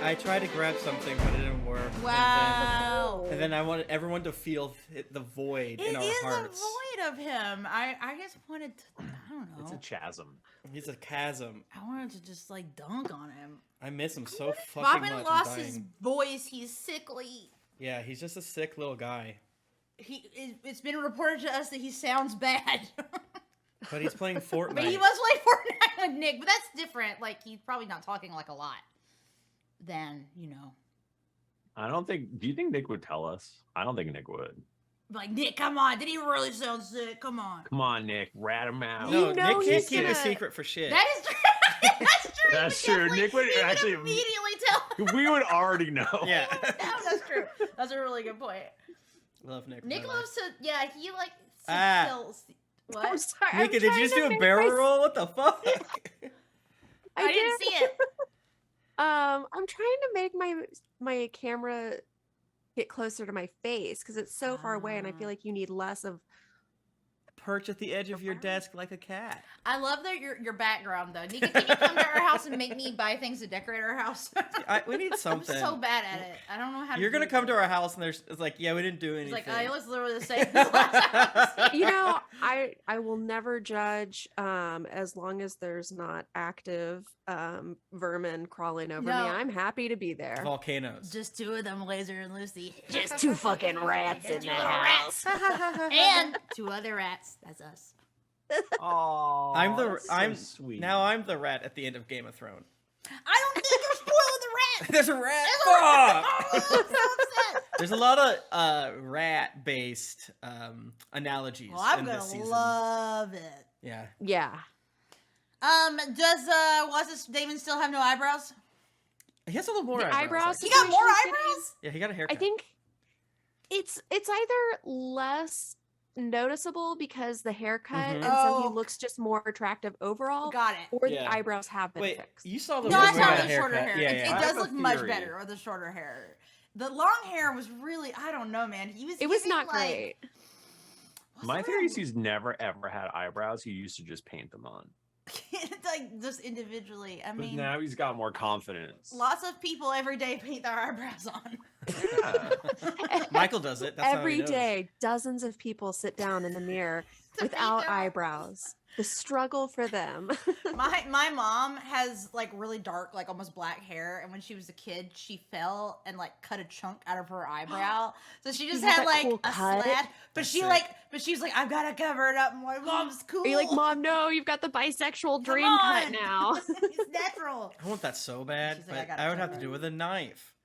I tried to grab something, but it didn't work. Wow. And then I wanted everyone to feel the void in our hearts. It is a void of him. I just wanted to, I don't know. It's a chasm. He's a chasm. I wanted to just like dunk on him. I miss him so fucking Bachmann much. lost I'm his dying. voice. He's sickly. Yeah, he's just a sick little guy. It's been reported to us that he sounds bad. But he's playing Fortnite. But he was playing Fortnite with Nick, but that's different. Like, he's probably not talking like a lot. Then, you know. I don't think. Do you think Nick would tell us? I don't think Nick would. Like, Nick, come on. Did he really sound sick? Come on. Come on, Nick. Rat him out. No, You know Nick can't he's keep a gonna- secret for shit. That is true. That's true. That's He would true. Nick would he actually- immediately tell. We would already know. Yeah. That's true. That's a really good point. Love Nick. Nick by the way. loves to, yeah, he like Ah. kills. I'm What? sorry. I'm Nika, did you trying just to do a make barrel my- roll? What the fuck? I didn't see it. I'm trying to make my camera get closer to my face because it's so far away, and I feel like you need less of. Perch at the edge of your desk like a cat. I love that your background though. Nika, can you come to our house and make me buy things to decorate our house? We need I'm something. so bad at it. I don't know how to. You're do gonna come it. to our house and it's like, yeah, we didn't do It's anything. like, it looks literally the same as the last time I've seen You it. know, I will never judge as long as there's not active vermin crawling over No. me. I'm happy to be there. Volcanoes. Just two of them, Laser and Lucy. Just two fucking rats in Two the little house. rats. And two other rats. That's us. Oh, I'm the rat at the end of Game of Thrones. I don't think you're spoiling the rat. There's a rat. There's a Fuck! rat. I'm so upset. There's a lot of rat-based analogies Well, I'm in gonna this season. love it. Yeah. Yeah. Does what's this Damon still have no eyebrows? He has a little more The eyebrows. He got more situation's getting- eyebrows? Yeah, he got a haircut. I think it's either less noticeable because the haircut Mhm. and so he Oh. looks just more attractive overall, Got it. or Yeah. the eyebrows have been Wait, fixed. you saw the No, one I where he saw got a the shorter haircut. hair. Yeah, It yeah. does have a look much theory. better, or the shorter hair. The long hair was really, I don't know, man. He was. It was giving, not like, great. what's My the theory is word? he's never ever had eyebrows. He used to just paint them on. like just individually. I But mean, now he's got more confidence. lots of people every day paint their eyebrows on. Yeah. Michael does it. That's how he Every knows. day, dozens of people sit down in the mirror To paint without their eyebrows. The struggle for them. My mom has like really dark, like almost black hair, and when she was a kid, she fell and like cut a chunk out of her eyebrow. So she just You have had that like cool a cut? slash, but That's she sick. like, but she's like, I've got to cover it up. My mom's cool. Are you like, Mom, no, you've got the bisexual dream on." cut now. It's natural. I want that so bad, She's like, I but gotta I would have cover to do it. it with a knife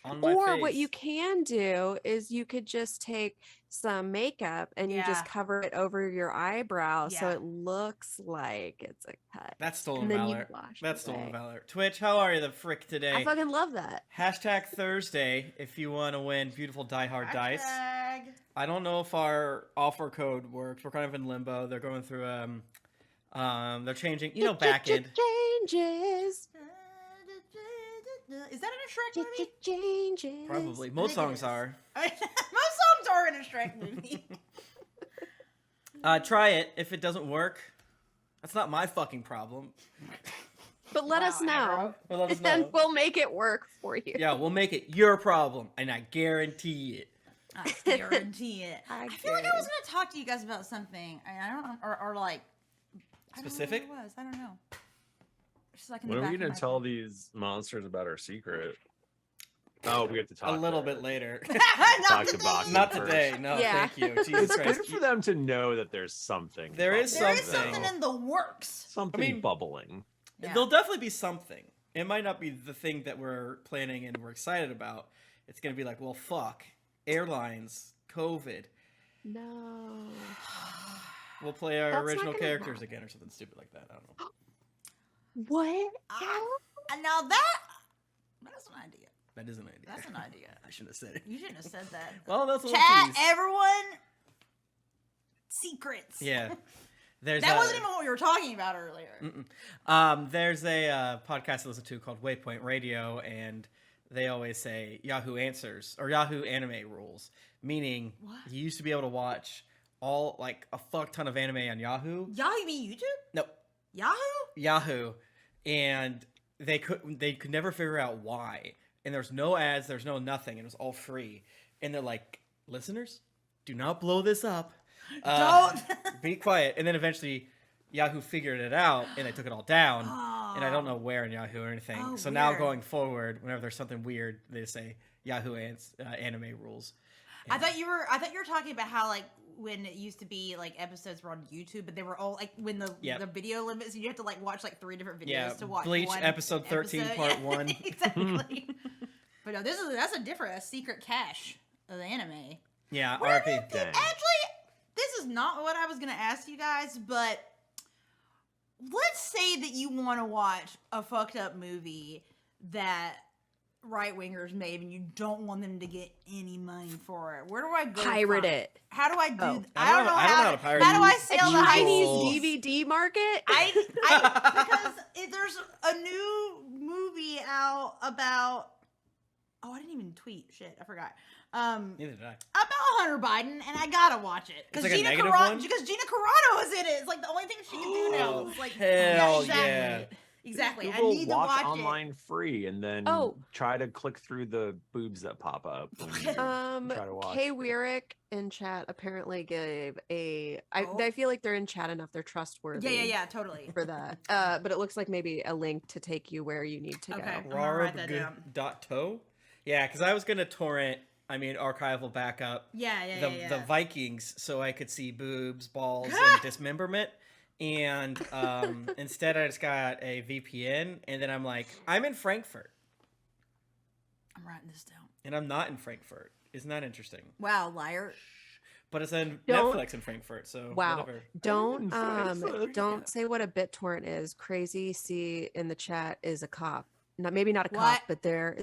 on my Or face. what you can do is you could just take some makeup and you Yeah. just cover it over your eyebrow so Yeah. it looks like it's a cut. That's stolen And then you valor. wash it That's stolen away. valor. Twitch, how are you the frick today? I fucking love that. Hashtag Thursday if you want to win beautiful Die Hard dice. Hashtag. I don't know if our offer code works. We're kind of in limbo. They're going through they're changing, back end. Changes. Is that in a Shrek movie? Changes. Probably. I Most think it songs is. are. Most songs are in a Shrek movie. Try it. If it doesn't work, that's not my fucking problem. But let Wow, us know. Arrow. Well, let us And know. we'll make it work for you. Yeah, we'll make it your problem, and I guarantee it. I guarantee it. I I feel like I was gonna talk to you guys about something. I don't, or like I don't know Specific? what it was. I don't know. Just like in When the are we back gonna of my tell brain. these monsters about our secret? Oh, we have to talk A little to her. bit later. Not Talk to today. Bachmann. Not first. today. No, Yeah. thank you. Jesus It's Christ. good for them to know that there's something. There is There is something. something in the works. Something I mean- bubbling. Yeah. There'll definitely be something. It might not be the thing that we're planning and we're excited about. It's gonna be like, well, fuck, airlines, COVID. No. We'll play our That's not original gonna characters happen. again or something stupid like that. I don't know. What? Now that's an idea. That is an idea. That's an idea. I shouldn't have said it. You shouldn't have said that. Well, that's a little Chat, tease. everyone. Secrets. Yeah. There's That a- wasn't even what we were talking about earlier. There's a podcast I listen to called Waypoint Radio, and they always say Yahoo Answers or Yahoo Anime Rules, meaning What? you used to be able to watch a fuck ton of anime on Yahoo. Yahoo, you mean YouTube? No, Yahoo? Yahoo, and they could never figure out why. And there's no ads, there's no nothing. It was all free. And they're like, listeners, do not blow this up. Don't. Be quiet. And then eventually Yahoo figured it out and they took it all down. And I don't know where in Yahoo or anything. Oh, so now weird. going forward, whenever there's something weird, they say Yahoo anime rules. I thought you were talking about how like when it used to be like episodes were on YouTube, but they were all like when the video limits, you have to like watch like 3 different videos to watch. Bleach one episode 13 part 1. Exactly. But no, that's a secret cache of the anime. Yeah, Where RP. actually, this is not what I was gonna ask you guys, but let's say that you want to watch a fucked up movie that right wingers made, and you don't want them to get any money for it. Where do I go? Pirate it. How do I do? Oh. I don't know how to pirate. How do I sail the Chinese high DVD market? because there's a new movie out about. Oh, I didn't even tweet. Shit, I forgot. Neither did I. About Hunter Biden, and I gotta watch it It's like a negative one? Because Gina Carano is in it. It's like the only thing she can do now. Oh, It's like hell exactly. Exactly. Google I need to watch online free and then try to click through the boobs that pop up. When you try to watch. Kay Weirick in chat apparently gave I feel like they're in chat enough. They're trustworthy. Yeah, totally. For that. But it looks like maybe a link to take you where you need to Okay. go. I'm gonna write that down. Rarb.to? Yeah, because I was going to torrent, archival backup. The Vikings so I could see boobs, balls, and dismemberment. And instead I just got a VPN, and then I'm like, I'm in Frankfurt. I'm writing this down. And I'm not in Frankfurt. Isn't that interesting? Wow, liar. But it's on Don't- Netflix in Frankfurt, so Wow. whatever. Don't say what a BitTorrent is. Crazy C in the chat is a cop. Maybe not a cop, What? but they're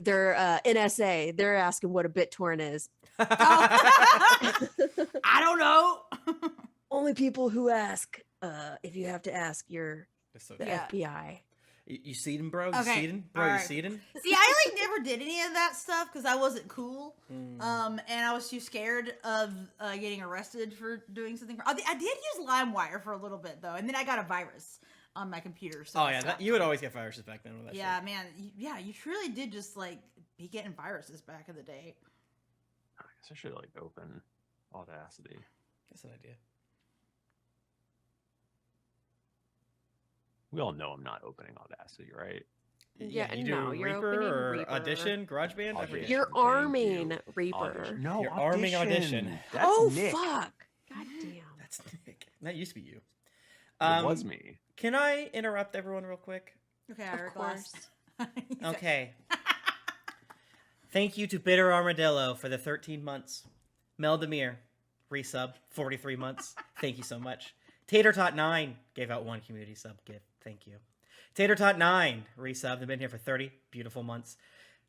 NSA. They're asking what a BitTorrent is. I don't know. Only people who ask, if you have to ask, you're It's so the Yeah. FBI. You see him, bro? You Okay, see him? Bro, all you right. see him? See, I like never did any of that stuff because I wasn't cool. And I was too scared of getting arrested for doing something. I did use LimeWire for a little bit though, and then I got a virus on my computer. So Oh, I yeah. stopped. You would always get viruses back then with that Yeah, shit. man. You truly did just like be getting viruses back in the day. I guess I should like open Audacity. That's an idea. We all know I'm not opening Audacity, right? Yeah, you do no, you're Reaper opening or Reaper. Audition, GarageBand? I forget. You're Thank you. arming Reaper. Audition. No, You're arming Audition. That's Oh Nick. fuck! God damn. That's Nick. That used to be you. It was me. Can I interrupt everyone real quick? Okay, Of Eric course. Okay. Thank you to Bitter Armadillo for the 13 months. Mel Demir, resub, 43 months. Thank you so much. Tater Tot 9 gave out 1 community sub gift. Thank you. Tater Tot 9 resub. They've been here for 30 beautiful months.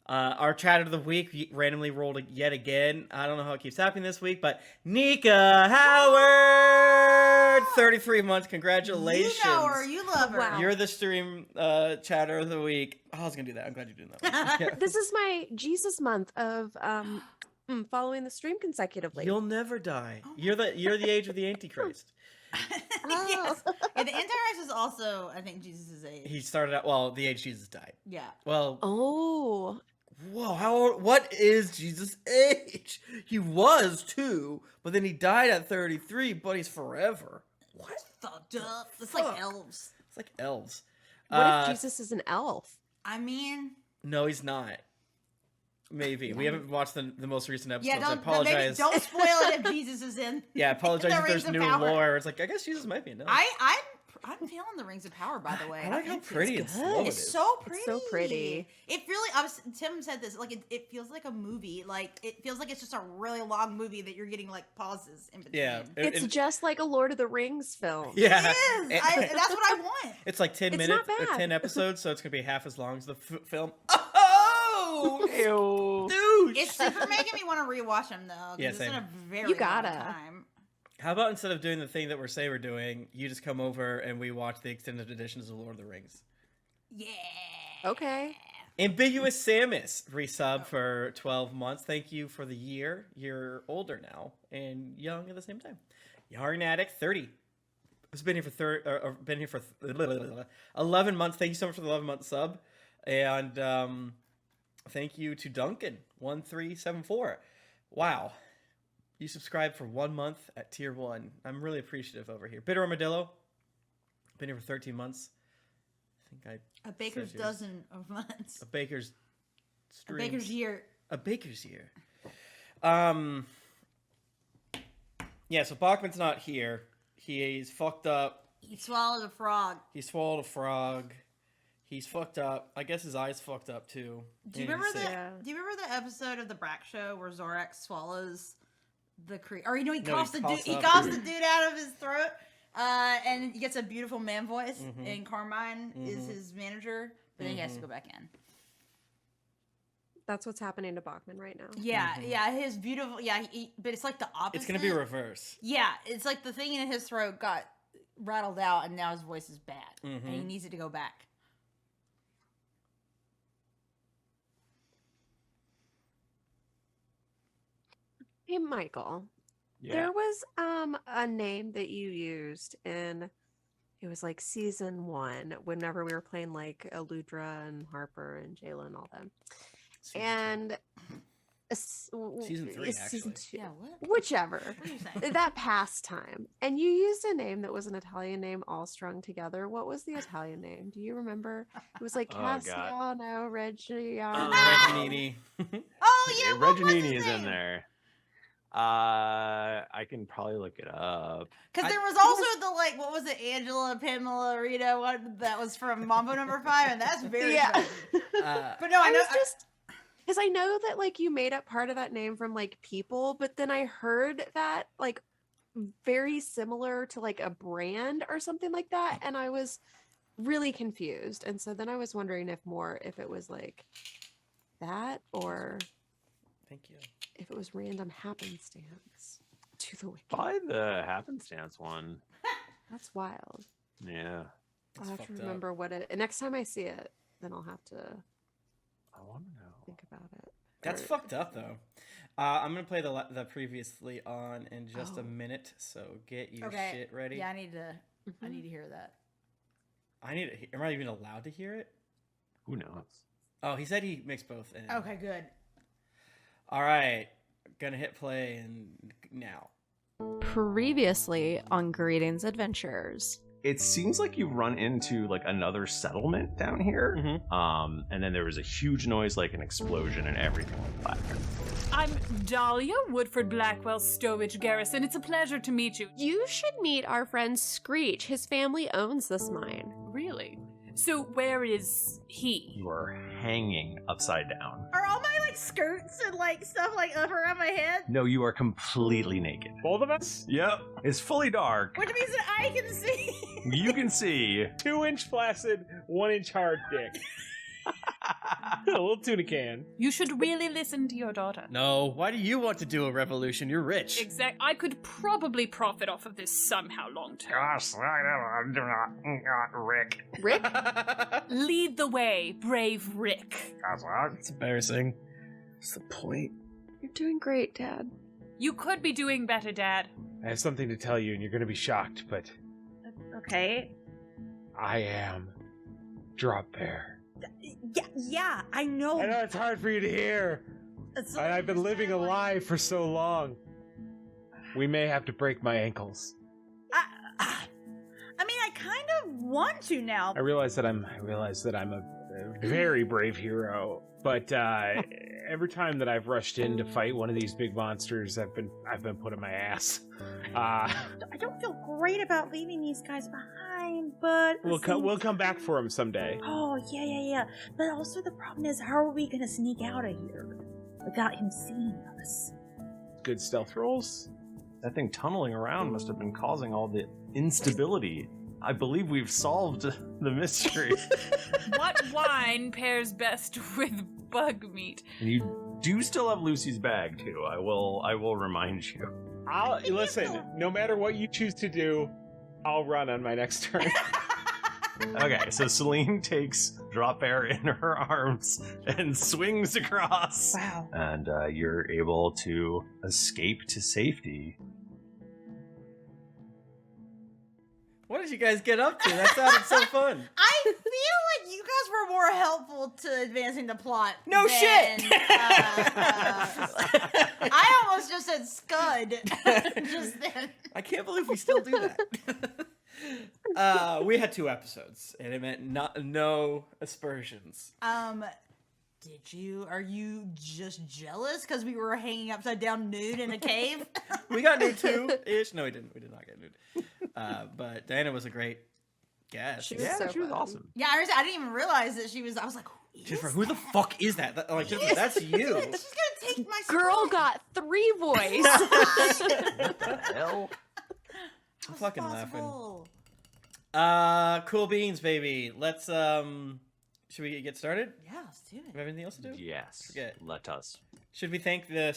Our chat of the week randomly rolled yet again. I don't know how it keeps happening this week, but Nika Howard, 33 months. Congratulations. You know her. You love her. Wow. You're the stream chatter of the week. Oh, I was gonna do that. I'm glad you're doing that. Yeah. This is my Jesus month of following the stream consecutively. You'll never die. You're the age of the Antichrist. Yes. Yeah, the Antichrist is also, I think, Jesus' age. He started out the age Jesus died. Yeah. Well, Oh, whoa, how old, what is Jesus' age? He was 2, but then he died at 33, but he's forever. What? Fucked up. It's fuck? like elves. It's like elves. what if Jesus is an elf? I mean, No, he's not. Maybe. We haven't watched the most recent episodes. yeah, I don't apologize. don't spoil it if Jesus is in. Yeah, I apologize The if there's Rings of new Power. lore. It's like, I guess Jesus might be enough. I'm feeling the Rings of Power, by the way. I like how pretty and good. slow it It's is. so pretty. It's so pretty. It really. Tim said this. Like it feels like a movie. Like it feels like it's just a really long movie that you're getting like pauses in between. Yeah. It's just like a Lord of the Rings film. Yeah. It is. That's what I want. It's like 10 It's minutes, not bad. 10 episodes, so it's going to be half as long as the film. Oh! Ew. Dude! It's super making me want to rewatch them though. 'Cause Yeah, it's same. been a very You gotta. long time. How about instead of doing the thing that we're doing, you just come over and we watch the extended editions of Lord of the Rings? Yeah. Okay. Ambiguous Samus resub for 12 months. Thank you for the year. You're older now and young at the same time. Yarn Addict 30. It's been here for 11 months. Thank you so much for the 11-month sub. And thank you to Duncan1374. Wow. You subscribed for 1 month at tier 1. I'm really appreciative over here. Bitter Armadillo. Been here for 13 months. I think A baker's dozen of months. A baker's streams. A baker's year. A baker's year. Yeah, so Bachmann's not here. He's fucked up. He swallowed a frog. He swallowed a frog. He's fucked up. I guess his eyes fucked up too. Do you remember the episode of the Brack Show where Zorak swallows the or he coughs the dude. He coughs the dude out of his throat, and he gets a beautiful man voice. And Carmine is his manager, but then he has to go back in. That's what's happening to Bachmann right now. Yeah, his beautiful. Yeah, but it's like the opposite. It's gonna be reverse. Yeah, it's like the thing in his throat got rattled out, and now his voice is bad, and he needs it to go back. Hey, Michael. Yeah. There was a name that you used in, it was like season 1, whenever we were playing like Eludra and Harper and Jayla and all them. Season 3, actually. Season 2. Yeah, what? Whichever. That past time. And you used a name that was an Italian name all strung together. What was the Italian name? Do you remember? It was like Cassiano Reggiano. Reginini. Oh, yeah, Reginini is in there. I can probably look it up. Because there was also the, what was it, Angela, Pamela, Rita, one that was from Mambo Number 5, and that's very yeah. But no, I know. Because I know that, you made up part of that name from, people, but then I heard that, very similar to, a brand or something like that, and I was really confused. And so then I was wondering if it was, that, or... Thank you. If it was random happenstance to the wicked. Buy the happenstance one. That's wild. Yeah. I'll have to remember what it... Next time I see it, then I'll have to... I want to know. Think about it. That's fucked up, though. I'm going to play the previously on in just a minute, so get your shit ready. Yeah, I need to hear that. Am I even allowed to hear it? Who knows? Oh, he said he mixed both in. Okay, good. All right. Gonna hit play and now. Previously on Greetings Adventures. It seems like you run into another settlement down here. And then there was a huge noise, like an explosion, and everything went black. I'm Dahlia, Woodford Blackwell Stowage Garrison. It's a pleasure to meet you. You should meet our friend Screech. His family owns this mine. Really? So where is he? You are hanging upside down. Are all my skirts and stuff up around my head? No, you are completely naked. Both of us? Yep. It's fully dark. Which means that I can see. You can see. 2-inch flaccid, 1-inch hard dick. A little tuna can. You should really listen to your daughter. No, why do you want to do a revolution? You're rich. I could probably profit off of this somehow long term. Gosh, I do not, Rick. Rick? Lead the way, brave Rick. It's embarrassing. What's the point? You're doing great, Dad. You could be doing better, Dad. I have something to tell you, and you're going to be shocked, but... Okay. I am Drop Bear. Yeah, I know. I know it's hard for you to hear. I've been living a lie for so long. We may have to break my ankles. I mean, I kind of want to now. I realize that I'm a very brave hero, but every time that I've rushed in to fight one of these big monsters, I've been put in my ass. I don't feel great about leaving these guys behind, but we'll come back for them someday. Oh yeah. But also the problem is, how are we gonna sneak out of here without him seeing us? Good stealth rolls. That thing tunneling around must have been causing all the instability. I believe we've solved the mystery. What wine pairs best with bug meat? And you do still have Lucy's bag too. I will remind you. Listen, no matter what you choose to do, I'll run on my next turn. Okay, so Selene takes Drop Bear in her arms and swings across. Wow. And you're able to escape to safety. What did you guys get up to? That sounded so fun. I feel like you guys were more helpful to advancing the plot. No than, shit! I almost just said scud just then. I can't believe we still do that. We had 2 episodes, and it meant no aspersions. Are you just jealous because we were hanging upside down nude in a cave? We got nude too-ish. No, we didn't. We did not get nude. But Diana was a great guest. She was so she was fun. awesome. Yeah, I didn't even realize that she was. I was like, Jennifer, who the fuck is that? Jennifer, that's you. She's gonna take my Girl spot. got 3 voice. What the hell? I'm fucking Possible. laughing. Cool beans, baby. Let's should we get started? Yeah, let's do Do we it. have anything else to do? Yes. Forget. Let us. Should we thank the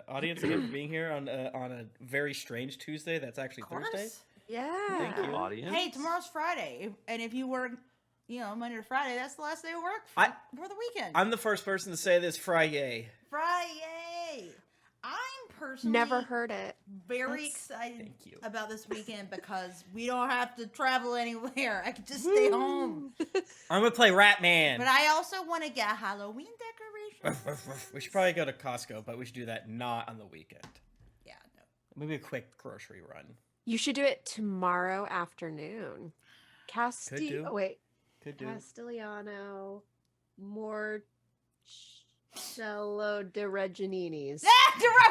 audience again for being here on a very strange Tuesday? That's actually Of course. Thursday. Yeah. Thank you. Audience. Hey, tomorrow's Friday, and if you work, Monday to Friday, that's the last day of work for the weekend. I'm the first person to say this Friday. Friday. I'm personally Never heard it. very That's- excited Thank you. about this weekend because we don't have to travel anywhere. I can just stay home. I'm gonna play Ratman. But I also want to get Halloween decorations. We should probably go to Costco, but we should do that not on the weekend. Yeah, no. Maybe a quick grocery run. You should do it tomorrow afternoon. do. Could do. Castigliano, Morcello de Regininis.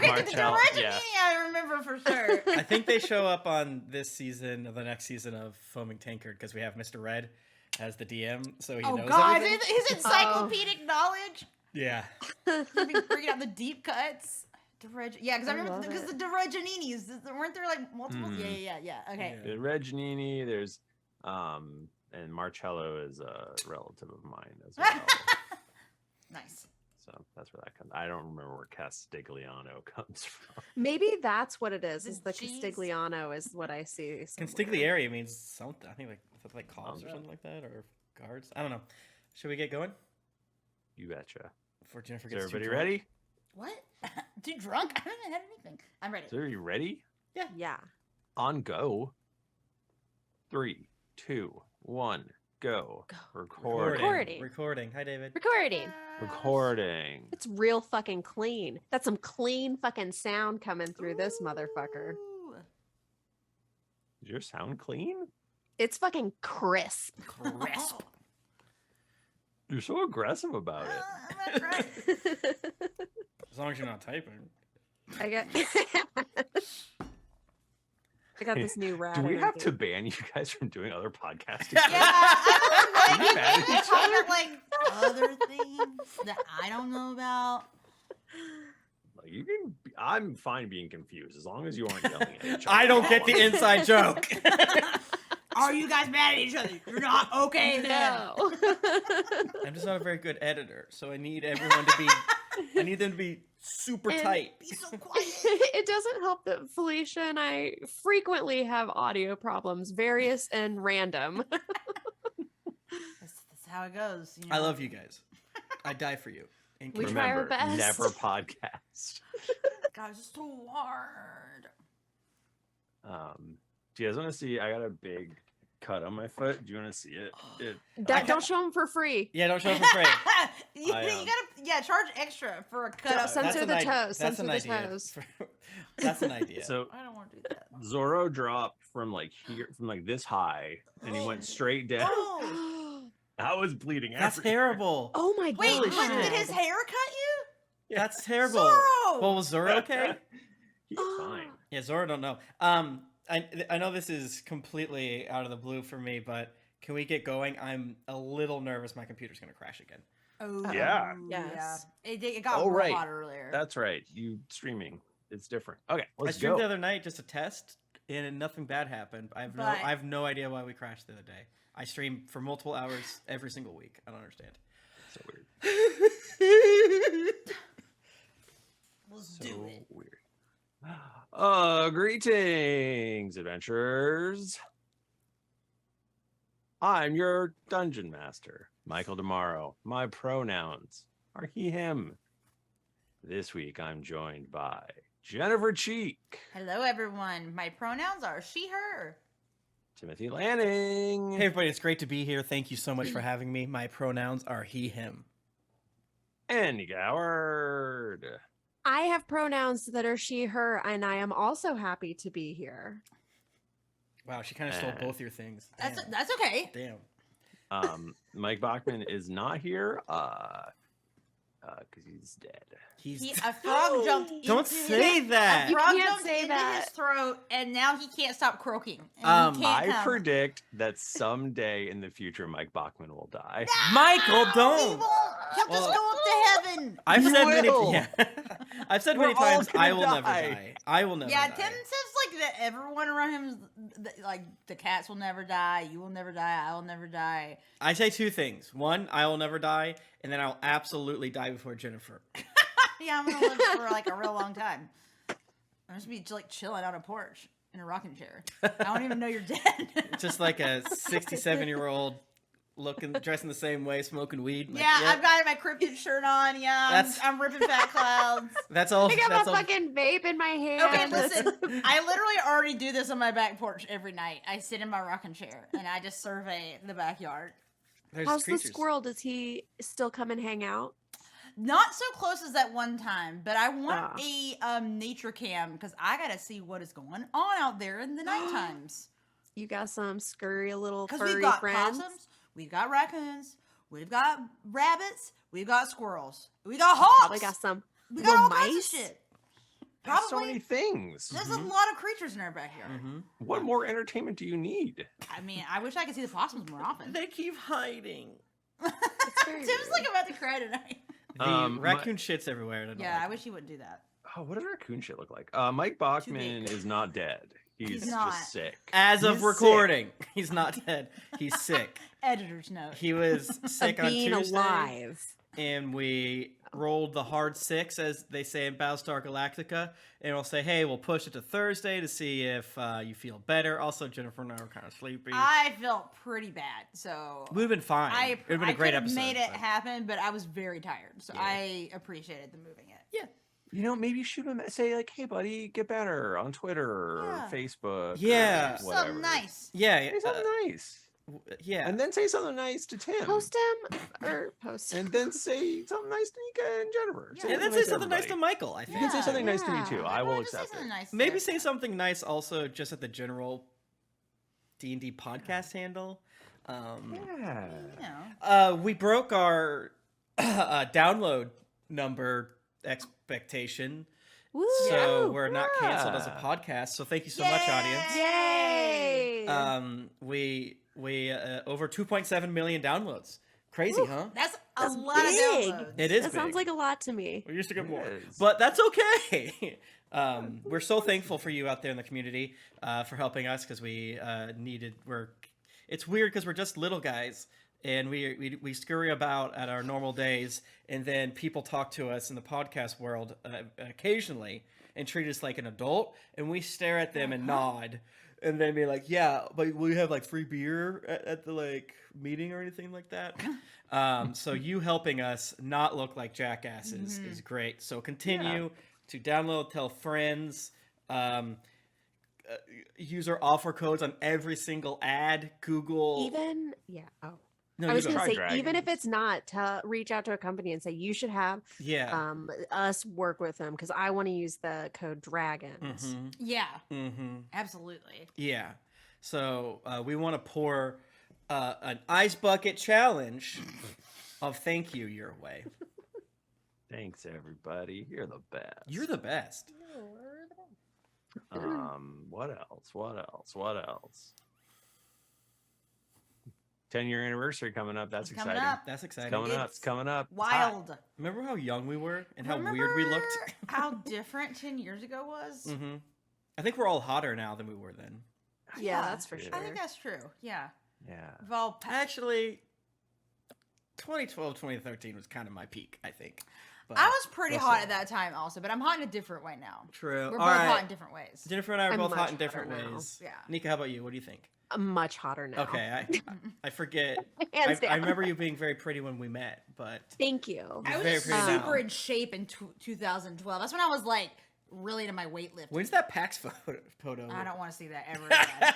Marcello, yeah. I remember for sure. I think they show up on this season or the next season of Foaming Tankard because we have Mr. Red as the DM, so he Oh knows God, everything. his encyclopedic knowledge. Yeah. He'd be bringing out the deep cuts. Yeah, because I I remember love because it. the Regininis weren't there like multiple? Yeah. Okay. Yeah. The Reginini, there's and Marcello is a relative of mine as well. Nice. So that's where that comes. I don't remember where Castigliano comes from. Maybe that's what it is. The Is the cheese? Castigliano is what I see. somewhere. Consigliere means something. I think like cops or Okay. something like that, or guards. I don't know. Should we get going? You betcha. Before Jennifer Is gets too everybody drunk? ready? What? Too drunk? I haven't had anything. I'm ready. So are you ready? Yeah. On go. 3, 2, 1, go. Recording. Recording. Hi, David. Recording. Recording. It's real fucking clean. That's some clean fucking sound coming through this motherfucker. Ooh. Is your sound clean? It's fucking crisp. Crisp. You're so aggressive about it. I'm not right. As long as you're not typing. I got I got this new rat. Do we have energy. to ban you guys from doing other podcasting? Yeah, I You was mad like, at each talking other? about like other things that I don't know about. Like, you can. I'm fine being confused as long as you aren't yelling at each other. I don't get the inside joke. Are you guys mad at each other? You're not okay then. No. I'm just not a very good editor, so I need everyone to be. I need them to be super And- tight. Be so quiet. It doesn't help that Felicia and I frequently have audio problems, various and random. That's how it goes. You know? I love you guys. I die for you. In We case- try our Remember, best. never podcast. Guys, it's too hard. Do you guys want to see? I got a big cut on my foot. Do you want to see it? Don't show them for free. Yeah, don't show up for free. you I, gotta charge extra for a cut up. Censor That's the an toes. That's Censor an the idea. toes. That's an idea. So I don't want to do that. Zorro dropped from like here, from like this high, and he went straight down. Oh, I was bleeding. That's everywhere. terrible. Oh my wait, Holy but shit. did his hair cut you? That's terrible. Zorro! Well, was Zoro okay? He's fine. Yeah, Zoro don't know. I know this is completely out of the blue for me, but can we get going? I'm a little nervous my computer's gonna crash again. Oh, Yeah. Yes. It got Oh, real right. hot earlier. That's right. You streaming. It's different. Okay, I let's streamed go. the other night just to test, and nothing bad happened. I But- have no idea why we crashed the other day. I stream for multiple hours every single week. I don't understand. So weird. Let's So do it. weird. Greetings, adventurers. I'm your dungeon master, Michael DiMauro. My pronouns are he, him. This week I'm joined by Jennifer Cheek, Hello, everyone. My pronouns are she, her. Timothy Lanning. Hey everybody, it's great to be here. Thank you so much for having me. My pronouns are he, him. And Nika Howard. I have pronouns that are she, her, and I am also happy to be here. Wow, she kind of stole both your things. That's Damn. that's okay. Damn. Mike Bachmann is not here because he's dead. A frog jumped into Don't say that. A You frog can't jumped say into that. his throat, and now he can't stop croaking. And he can't I come. predict that someday in the future, Mike Bachmann will die. Michael, He don't. won't. He'll just Well, go up to heaven. I've said many. will. Yeah. I've said We're many all times. gonna I will never die. die. I will never Yeah, die. Tim says like that everyone around him, like the cats will never die, you will never die, I will never die. I say two things. One, I will never die, and then I'll absolutely die before Jennifer. Yeah, I'm gonna live for like a real long time. I'm just be like chilling on a porch in a rocking chair. I don't even know you're dead. Just like a 67-year-old dressing the same way, smoking weed. Like, Yeah, yep. I've got my cryptid shirt on. Yeah, That's- I'm ripping fat clouds. That's all. I got that's my all. fucking vape in my hand. Okay, listen. I literally already do this on my back porch every night. I sit in my rocking chair and I just survey the backyard. There's How's creatures. the squirrel? Does he still come and hang out? Not so close as that one time, but I want a nature cam because I gotta see what is going on out there in the night times. You got some scurry little Because furry we've got friends. possums, we've got raccoons, we've got rabbits, we've got squirrels, we got hawks, Probably got some we little got all kinds mice. of shit. There's so Probably many things. there's a lot of creatures in our backyard. What more entertainment do you need? I mean, I wish I could see the possums more often. They keep hiding. Tim's like about to cry tonight. The raccoon shits everywhere. And I don't Yeah, like I it. wish he wouldn't do that. Oh, what does raccoon shit look like? Mike Bachmann is not dead. He's not. just sick. As of He's recording, he's not dead. He's sick. Editor's note. He was sick on being Tuesday, alive. and we rolled the hard 6, as they say in Battlestar Galactica, and we'll say, hey, we'll push it to Thursday to see if you feel better. Also, Jennifer and I were kind of sleepy. I felt pretty bad, so We'd have been fine. I It would have been a great could have episode. made it but- happen, but I was very tired, so I appreciated the moving it. Yeah. You know, maybe shoot him. Say like, "Hey, buddy, get better" on Twitter or Facebook. Yeah. or whatever. Something nice. Yeah. Say something nice, Yeah. and then say something nice to Tim. Post him or post him. and then say something nice to Nika and Jennifer. Yeah. and then say to something nice to everybody. Michael, I think. You can say something nice to me Yeah. too. Yeah, I will just say accept something it. nice Maybe there. say something nice also just at the general D&D podcast handle. Yeah. You know. We broke our download number expectation, Woo! so we're not canceled as a Yeah. podcast. So thank you so much, audience. Yay! We over 2.7 million downloads. Crazy, huh? That's a That's lot big. of downloads. It is. That sounds big. like a lot to me. We used to get It more, is. but that's okay. We're so thankful for you out there in the community for helping us because we needed. It's weird because we're just little guys and we scurry about at our normal days, and then people talk to us in the podcast world occasionally and treat us like an adult, and we stare at them and nod. And then be like, yeah, but will you have like free beer at the like meeting or anything like that? So you helping us not look like jackasses is great. So continue to download, tell friends, use our offer codes on every single ad. Google. Even No, I you was go. gonna say, Try even if dragons. it's not, to reach out to a company and say you should have Yeah. us work with them because I want to use the code dragons. Mm-hmm. Yeah, Mm-hmm. absolutely. Yeah. So we want to pour an ice bucket challenge of thank you your way. Thanks, everybody. You're the best. You're the best. What else? What else? What else? 10-year anniversary coming up. That's It's coming exciting. up. That's It's exciting. coming up. It's It's coming up. It's hot. Wild. Remember how young we were and how weird we looked? Remember how different 10 years ago was? Mm-hmm. I think we're all hotter now than we were then. Yeah, that's for Yeah. sure. I think that's true. Yeah. Yeah. We've all Actually, 2012, 2013 was kind of my peak, I think. But I was pretty we'll hot see. at that time also, but I'm hot in a different way now. True. We're All both right. hot in different ways. Jennifer and I are I'm both hot much in different hotter now. ways. Yeah. Nika, how about you? What do you think? I'm much hotter now. Okay, I forget. Hands I down. remember you being very pretty when we met, but Thank you. I very was pretty super now. in shape in 2012. That's when I was like really into my weightlifting. when's that PAX photo? I don't want to see that ever again.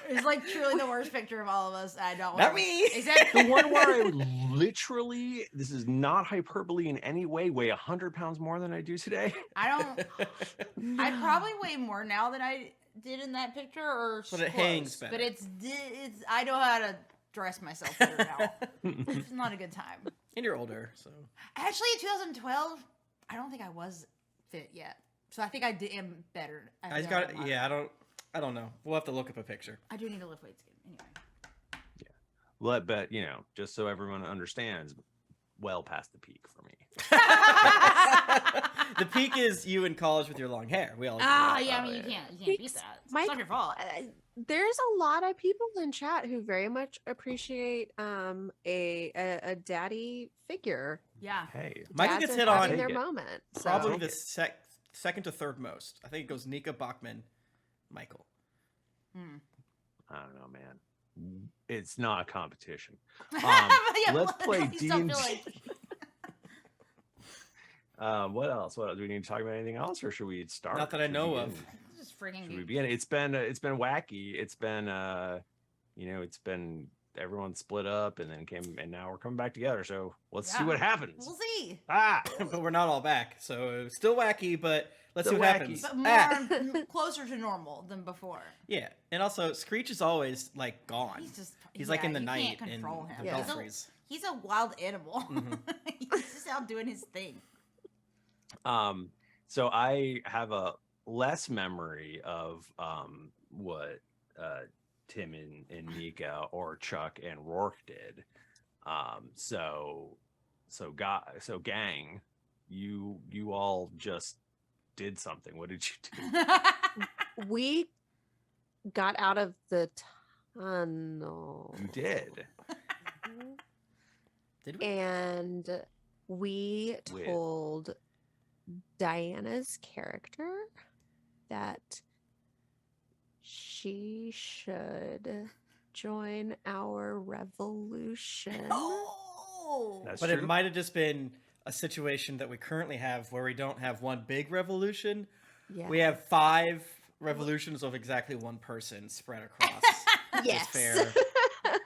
It's like truly the worst picture of all of us. I don't. Not me. Exactly. The one where I would literally, this is not hyperbole in any way, weigh 100 pounds more than I do today. I probably weigh more now than I did in that picture, or But it close. hangs better. But it's I know how to dress myself better now. It's not a good time. And you're older, so. Actually, in 2012, I don't think I was fit yet. So I think I am better. I don't know. We'll have to look up a picture. I do need to lift weights again. Anyway. But, just so everyone understands, well past the peak for me. The peak is you in college with your long hair. We all. Yeah, I Oh, mean, you yeah. can't beat that. It's Mike, not your fault. There's a lot of people in chat who very much appreciate a daddy figure. Yeah. Hey, Michael Dads gets are hit having on their Take it. moment. So. probably Take the it. second to third most. I think it goes Nika, Bachmann, Michael. I don't know, man. It's not a competition. Yeah, Let's play you still D&D. feel like- What else? What else? Do we need to talk about anything else, or should we start? Not that I Should we know begin? of. Just freaking Should we geek. begin? It's been wacky. It's been it's been everyone split up and then and now we're coming back together. So let's see Yeah. what happens. We'll see. But we're not all back, so still wacky. But let's Still see what wacky. happens. But more closer to normal than before. Yeah, and also Screech is always like gone. He's like in the you night can't in control him. the Yeah. belfries. He's a wild animal. Mhm. He's just out doing his thing. So I have a less memory of what Tim and Nika or Chuck and Rourke did. So gang, you all just did something. What did you do? We got out of the tunnel. You did. Did we? And we With- told Diana's character that she should join our revolution. Oh. That's But true. it might have just been a situation that we currently have where we don't have one big revolution. Yeah. We have 5 revolutions of exactly one person spread across. Yes. fair. But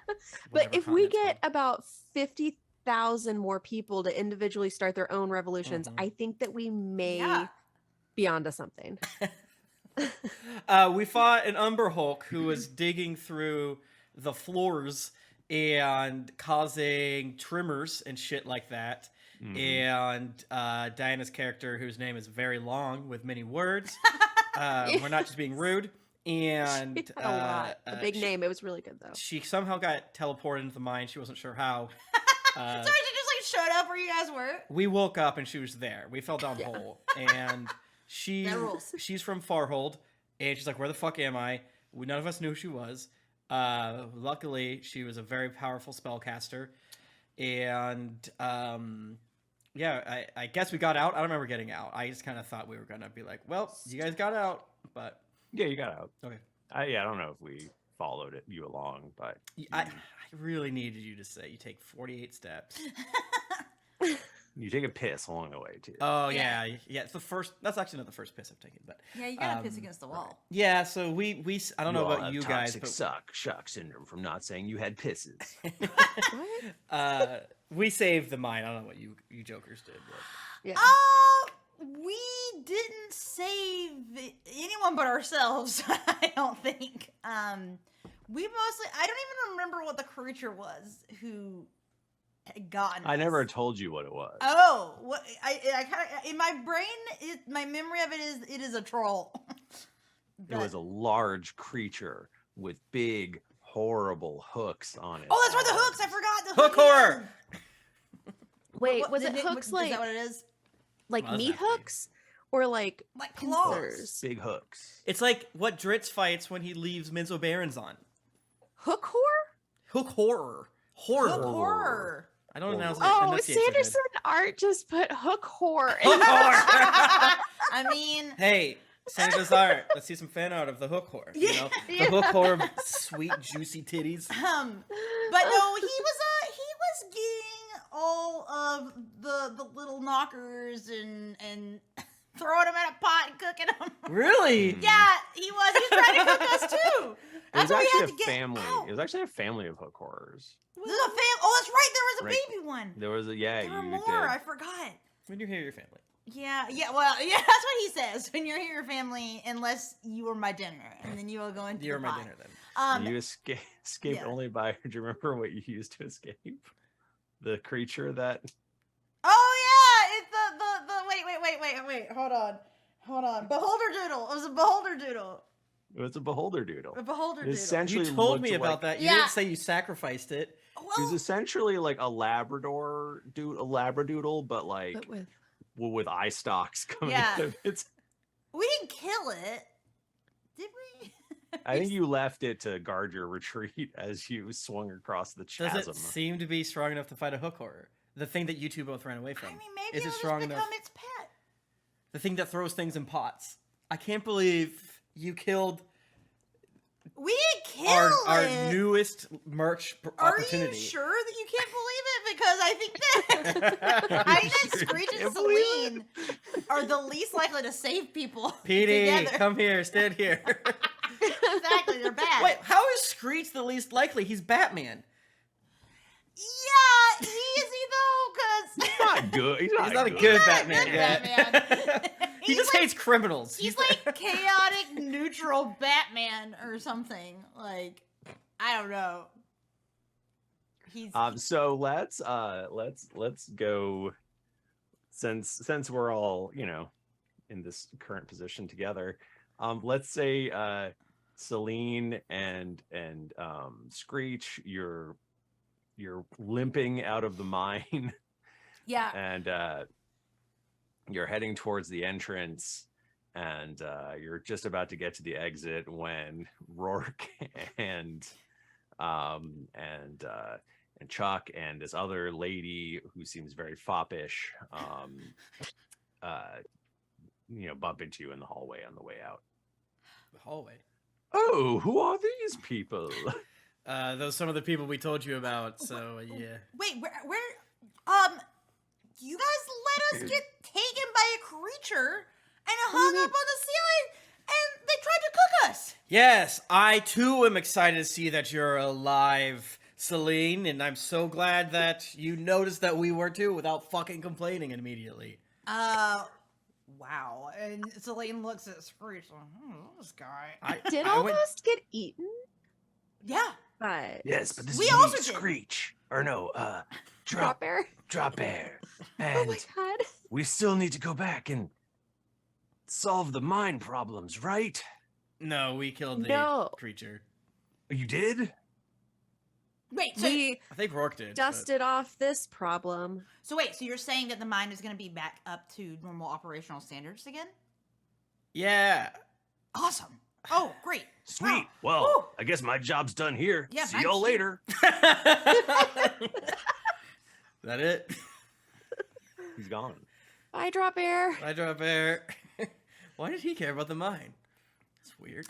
whatever if we continent's get from. about 50,000 more people to individually start their own revolutions, Mhm. I think that we may Yeah. be onto something. We fought an Umber Hulk who was digging through the floors and causing tremors and shit like that. Mhm. And Diana's character, whose name is very long with many words, we're not just being rude. And She had a lot. A big name. It was really good though. She somehow got teleported into the mine. She wasn't sure how. So she just like showed up where you guys were. We woke up and she was there. We fell down the Yeah. hole, and That rules. she's from Farhold, and she's like, "Where the fuck am I?" None of us knew who she was. Luckily, she was a very powerful spellcaster, and yeah, I guess we got out. I don't remember getting out. I just kind of thought we were gonna be like, "Well, you guys got out," but Yeah, you got out. okay. I don't know if we followed you along, but I really needed you to say you take 48 steps. you take a piss along the way too. Oh Yeah. yeah. It's the first. That's actually not the first piss I've taken, but Yeah, you gotta piss against the wall. yeah. So we I don't know all about have you guys, toxic but shock syndrome from not saying you had pisses. What? we saved the mine. I don't know what you jokers did. But. Yeah. We didn't save anyone but ourselves. I don't think. We mostly. I don't even remember what the creature was who had gotten. I never us. told you what it was. Oh, what I kind of in my brain. My memory of it is a troll. It was a large creature with big, horrible hooks on it. Oh, that's right, the hooks. I forgot the Hook horror! Wait, What- was the it name- hooks is like that what it is? like Well, that's meat not fair. hooks or like Like claws. pincers? Big hooks. It's like what Dritz fights when he leaves Minzo Barons on. Hook horror? Hook horror. Horror. Hook horror. I don't know. Oh, Sanderson Art just put hook whore. in Hook the- horror. I mean, Hey, Sandra's art. Let's see some fan art of the hook whore. You know, the hook whore, sweet juicy titties. but no, he was getting all of the little knockers and throwing them in a pot and cooking them. Really? Yeah, he was. He was trying to cook us too. It was That's why we actually had a to get family. out. It was actually a family of hook horrors. There's a Oh, that's right. There was a Right. baby one. There was a There were you more. did. I forgot. When you hear your family. Yeah. Well, yeah. That's what he says. When you're here, your family, unless you were my dinner, and then you will go into You're the my pot. dinner then. You escaped yeah. only by. Do you remember what you used to escape? The creature that. Oh yeah, it's the wait. Hold on. Beholder doodle. It was a beholder doodle. It was a beholder doodle. A beholder It doodle. essentially You told looked me about like- that. You Yeah. didn't say you sacrificed it. It was Well, essentially like a labradoodle, but like But with with eye stalks coming Yeah. out of its. we didn't kill it, did we? I think you left it to guard your retreat as you swung across the Does chasm. it seem to be strong enough to fight a hook horror? The thing that you two both ran away from. I mean, maybe Is it it'll strong just enough? become its pet. The thing that throws things in pots. I can't believe you killed We didn't kill our it. newest merch Are opportunity. you sure that you can't believe it? Because I think that Screech and Can't believe it? Selene are the least likely to save people Petey, together. come here, stand here. Exactly, they're bad. Wait, how is Screech the least likely? He's Batman. Yeah, is he though? Because He's not good. He's not, He's not a good. good Not a Batman good yet. Batman. He He's just like- hates criminals. He's like chaotic neutral Batman or something. Like, I don't know. He's So let's go since we're all in this current position together. Let's say Selene and Screech, you're limping out of the mine yeah. and you're heading towards the entrance and you're just about to get to the exit when Rourke and Chuck and this other lady who seems very foppish bump into you in the hallway on the way out. the hallway. Oh, who are these people? Those some of the people we told you about. So yeah. Wait, where? You guys let us get taken by a creature and it hung up on the ceiling, and they tried to cook us. Yes, I too am excited to see that you're alive, Selene, and I'm so glad that you noticed that we were too without fucking complaining immediately. Wow. And Selene looks at Screech like, this guy. did I went- almost get eaten, Yeah. but Yes, but this We is also me, did. Screech. Or no, drop bear. drop air. Oh And my god. we still need to go back and solve the mine problems, right? No, we killed the No. creature. You did? Wait, so We I think Rourke did. but- dusted off this problem. so you're saying that the mine is going to be back up to normal operational standards again? Yeah. Awesome. Oh, great. Sweet. Wow. Well, Woo. I guess my job's done here. Yeah, See mine's y'all too. later. That it? He's gone. Bye, drop bear. I drop air. Why did he care about the mine? That's weird.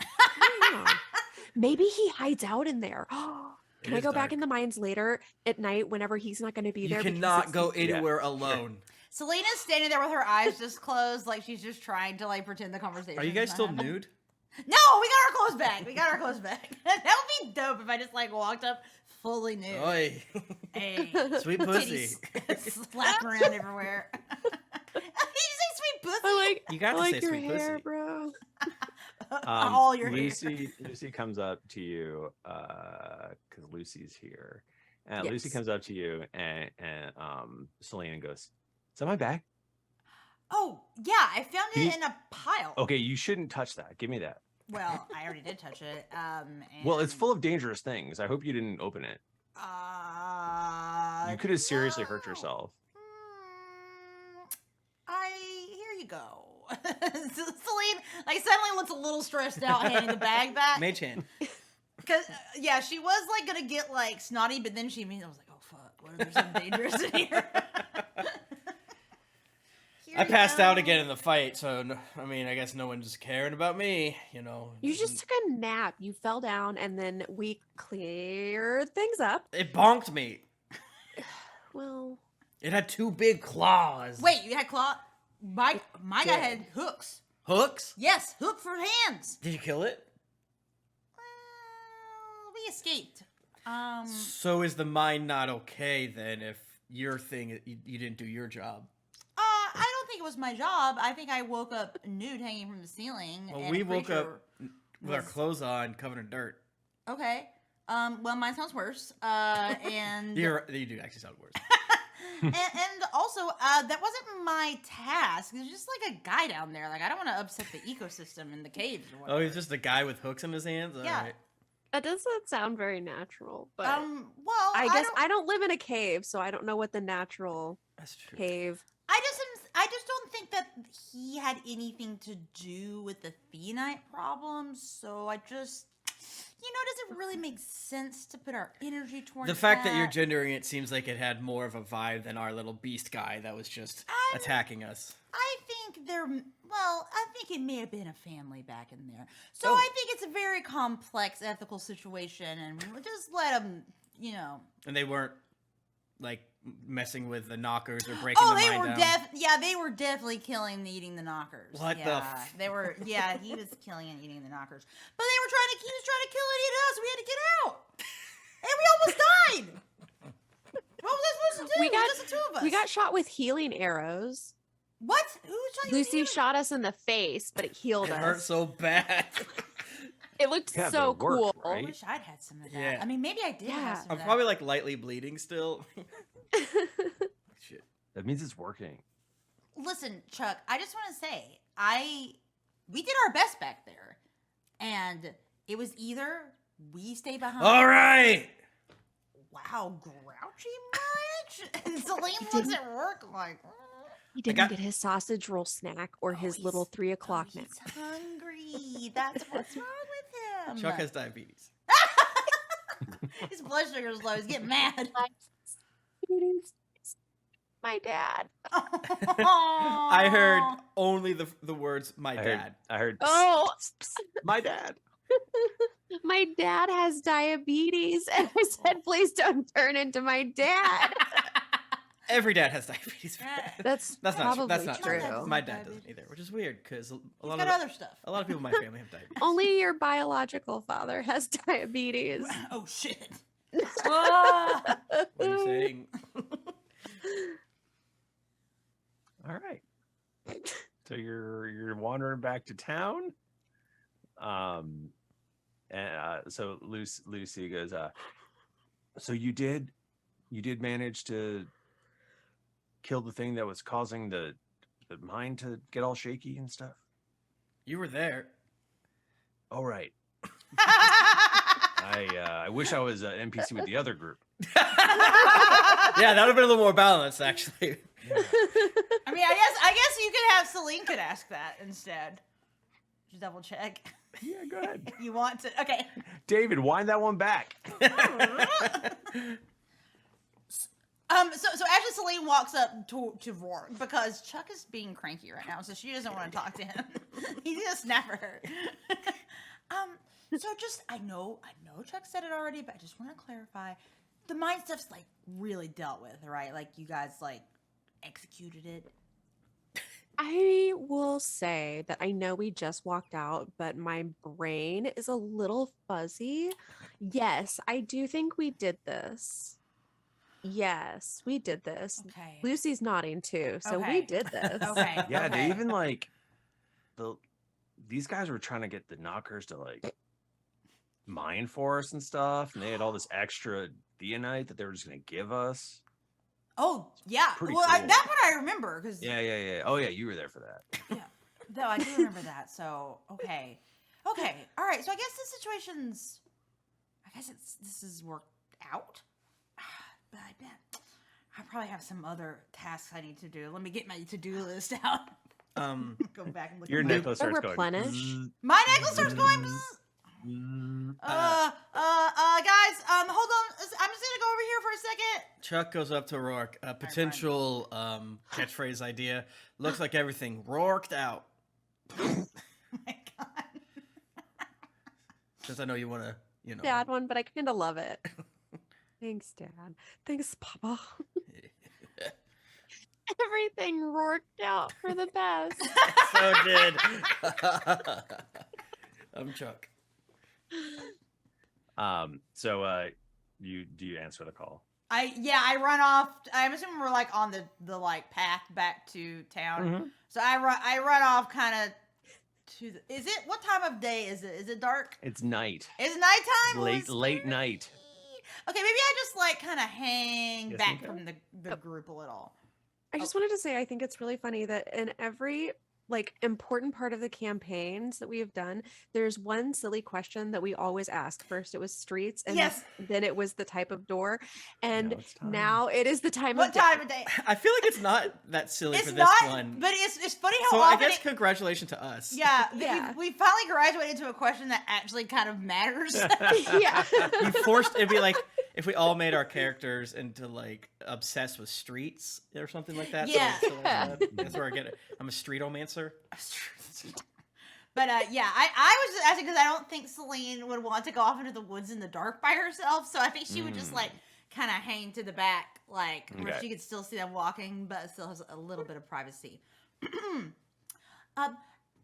Maybe he hides out in there. It Can I is go back dark. in the mines later at night whenever he's not going to be You there? because cannot it's- go anywhere alone. Selena's standing there with her eyes just closed, like she's just trying to pretend the conversation. Are you guys is still not happening. nude? No, we got our clothes back. That would be dope if I just walked up fully nude. Oi. Hey, Sweet pussy. titties slapping around everywhere. Did you say sweet pussy? You got I to like say your sweet hair, pussy. bro. All your hair. Lucy comes up to you because Lucy's here, and Lucy Yes. comes up to you and Selene goes, "Is that my bag?" Oh, yeah, I found Can it you- in a pile. Okay, you shouldn't touch that. Give me that. Well, I already did touch it. Well, it's and, full of dangerous things. I hope you didn't open it. You could have seriously hurt no. yourself. Here you go. Selene, suddenly looks a little stressed out handing the bag back. Mage hand. Because, yeah, she was, gonna get, snotty, but then she immediately was like, oh, fuck, what if there's something dangerous in here? Here I you passed out go. again in the fight, so I guess no one's caring about me, You just took a nap. You fell down, and then we cleared things up. It bonked me. Well, It had two big claws. Wait, you had claw? My guy did. had hooks. Hooks? Yes, hook for hands. Did you kill it? we escaped. So is the mine not okay then if your thing, you didn't do your job? I don't think it was my job. I think I woke up nude hanging from the ceiling. Well, and we a woke up creature with our was- clothes on, covered in dirt. Okay. Well, mine sounds worse. And You do actually sound worse. and also, that wasn't my task. There's just like a guy down there. Like, I don't want to upset the ecosystem in the caves or whatever. Oh, he's just a guy with hooks in his hands? All Yeah. right. That doesn't sound very natural, but Well, I guess I don't live in a cave, so I don't know what the natural That's true. cave. I just don't think that he had anything to do with the Phenite problems. So I just, does it really make sense to put our energy towards The fact that you're gendering it seems like it had more of a vibe than our little beast guy that was just attacking us. I think I think it may have been a family back in there. So Oh. I think it's a very complex ethical situation, and we'll just let them, And they weren't, like, messing with the knockers or breaking Oh, the they mine were down. they were definitely killing and eating the knockers. What the f- They were, he was killing and eating the knockers. But he was trying to kill and eat us. We had to get out. And we almost died. What was I supposed to do? We got- Just the two of us. We got shot with healing arrows. What? Who shot you? with Lucy healing? shot us in the face, but it healed It us. hurt so bad. It looked Yeah, but so it worked, cool. I right? wish I'd had some of that. Yeah. I mean, maybe I did Yeah. have some I'm of that. probably, like, lightly bleeding still. Shit. That means it's working. Listen, Chuck, I just want to say, we did our best back there. And it was either we stay behind. All right. Wow, grouchy much? And Selene looks at work like, He didn't got- get his sausage roll snack or his he's- little 3 o'clock nap. he's hungry. That's what's wrong with him. Chuck has diabetes. His blood sugar's low. He's getting mad. My dad. I heard only the words "my dad." I heard. Oh, My dad. my dad has diabetes, and I said, please don't turn into my dad. Every dad has diabetes. That's That's not probably that's not true. true. My dad doesn't either, which is weird because a He's lot got of other stuff. a lot of people in my family have diabetes. Only your biological father has diabetes. Oh, shit. What are you saying? All right. So you're wandering back to town. So Lucy goes, so you did manage to kill the thing that was causing the mine to get all shaky and stuff? You were there. All right. I wish I was an NPC with the other group. Yeah, that would have been a little more balanced, actually. I mean, I guess you could have Selene could ask that instead. Just double check. Yeah, go ahead. You want to? Okay. David, wind that one back. So actually, Selene walks up to Rourke because Chuck is being cranky right now, so she doesn't want to talk to him. He's gonna snap at her. So just I know Chuck said it already, but I just want to clarify. The mine stuff's like really dealt with, right? Like you guys like executed it. I will say that I know we just walked out, but my brain is a little fuzzy. Yes, I do think we did this. Yes, we did this. Okay. Lucy's nodding too, so we Okay. did this. Okay. Yeah, okay. they even like these guys were trying to get the knockers to like mine for us and stuff, and they had all this extra Theonite that they were just gonna give us. Oh yeah. Pretty Well, cool. that part I remember because Yeah. Oh yeah, you were there for that. no, I do remember that. So okay, all right. So I guess the situation's. This is worked out. But I bet I probably have some other tasks I need to do. Let me get my to-do list out. Go back and look. Your at my... necklace starts going. replenish. "Bzzz, My necklace starts going. Bzzz. bzzz." Guys, hold on. I'm just gonna go over here for a second. Chuck goes up to Rourke. A potential catchphrase idea. Looks like everything Rourked out. Oh my god. Since I know you want to, Dad one, but I kind of love it. Thanks, Dad. Thanks, Papa. Everything worked out for the best. So did. I'm Chuck. So do you answer the call? I run off. I'm assuming we're like on the like path back to town. Mhm. So I run off kind of to the. Is it what time of day is it? Is it dark? It's night. It's nighttime. Late night. Okay, maybe I just like kind of hang Yes, back Nika? from the group a little. I just wanted to say I think it's really funny that in every like important part of the campaigns that we have done, there's one silly question that we always ask. First it was streets, and Yes. then it was the type of door, and Now it's time. now it is the time What of day. time of day? I feel like it's not that silly It's for this not, one. but it's funny how So I often. guess congratulations to us. Yeah, Yeah. we finally graduated to a question that actually kind of matters. Yeah. You forced it'd be like if we all made our characters into like obsessed with streets or something like that. Yeah. So that's where I get it. I'm a streetomancer. But yeah, I was just asking because I don't think Selene would want to go off into the woods in the dark by herself. So I think she would just like kind of hang to the back, like where Okay. she could still see them walking, but still has a little bit of privacy.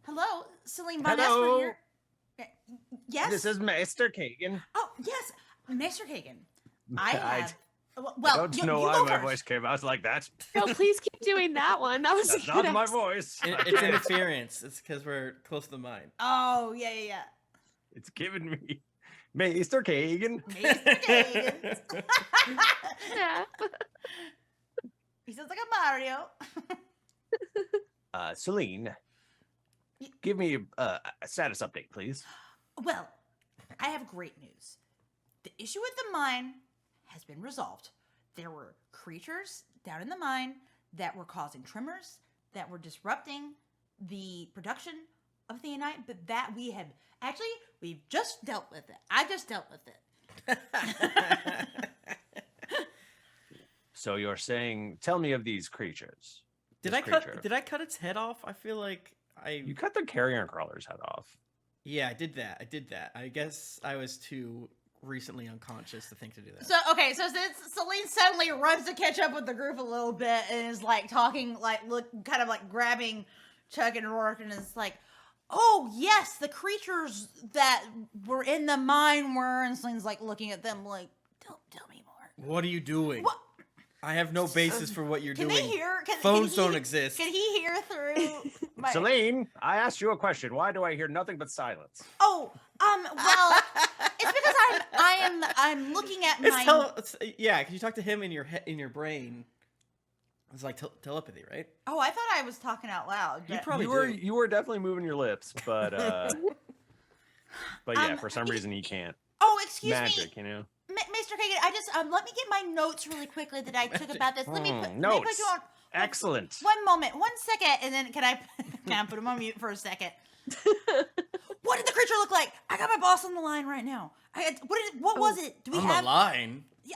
Hello, Selene von Esper Hello. here. Yes. This is Master Kagan. Oh yes, Master Kagan. I I have. I Well, don't you, know you why go my first. voice came out like that. No, please keep doing that one. That was That's a good not my accent. voice. It's interference. It's because we're close to the mind. Oh yeah. It's giving me Master Kagan. Master Kagan. Yeah. He sounds like a Mario. Selene, give me a status update, please. Well, I have great news. The issue with the mine has been resolved. There were creatures down in the mine that were causing tremors, that were disrupting the production of theanite, but that we've just dealt with it. I just dealt with it. So you're saying, tell me of these creatures. Did This I cut? creature. Did I cut its head off? I feel like You cut the carrion crawler's head off. Yeah, I did that. I guess I was too recently unconscious to think to do that. So since Selene suddenly runs to catch up with the group a little bit and is like talking, like kind of like grabbing Chuck and Rourke, and is like, "Oh yes, the creatures that were in the mine were," and Selene's like looking at them like, "Tell me more." What are you doing? What? I have no basis for what you're Can doing. they hear? Phones can he, don't exist. Can he hear through? My... Selene, I asked you a question. Why do I hear nothing but silence? Oh, well, it's because I'm looking at my. Yeah, because you talk to him in your brain. It's like telepathy, right? Oh, I thought I was talking out loud. You but- probably You were definitely moving your lips, but yeah, for some y- reason you can't. Oh, excuse me. Magic, you know. Mr. Kagan, I just let me get my notes really quickly that I took about this. Let me put notes. you on. Excellent. One moment, 1 second, and then can I put him on mute for a second? What did the creature look like? I got my boss on the line right now. What was it? Do we On have? the line. Yeah,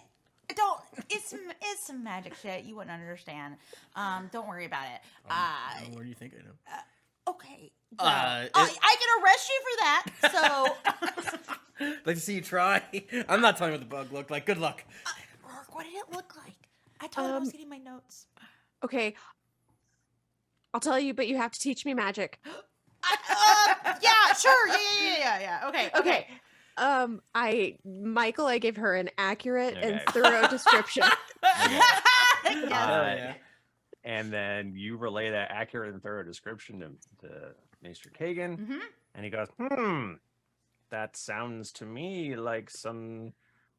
don't. It's some magic shit. You wouldn't understand. Don't worry about it. What do you think I know? Okay. Well, I can arrest you for that. So. I'd like to see you try. I'm not telling you what the bug looked like. Good luck. Rourke, what did it look like? I told him I was getting my notes. Okay. I'll tell you, but you have to teach me magic. Yeah, sure. Yeah. Okay. I gave her an accurate and Okay. thorough description. Yes. Yeah. And then you relay that accurate and thorough description to Mr. Kagan, Mhm. and he goes, that sounds to me like some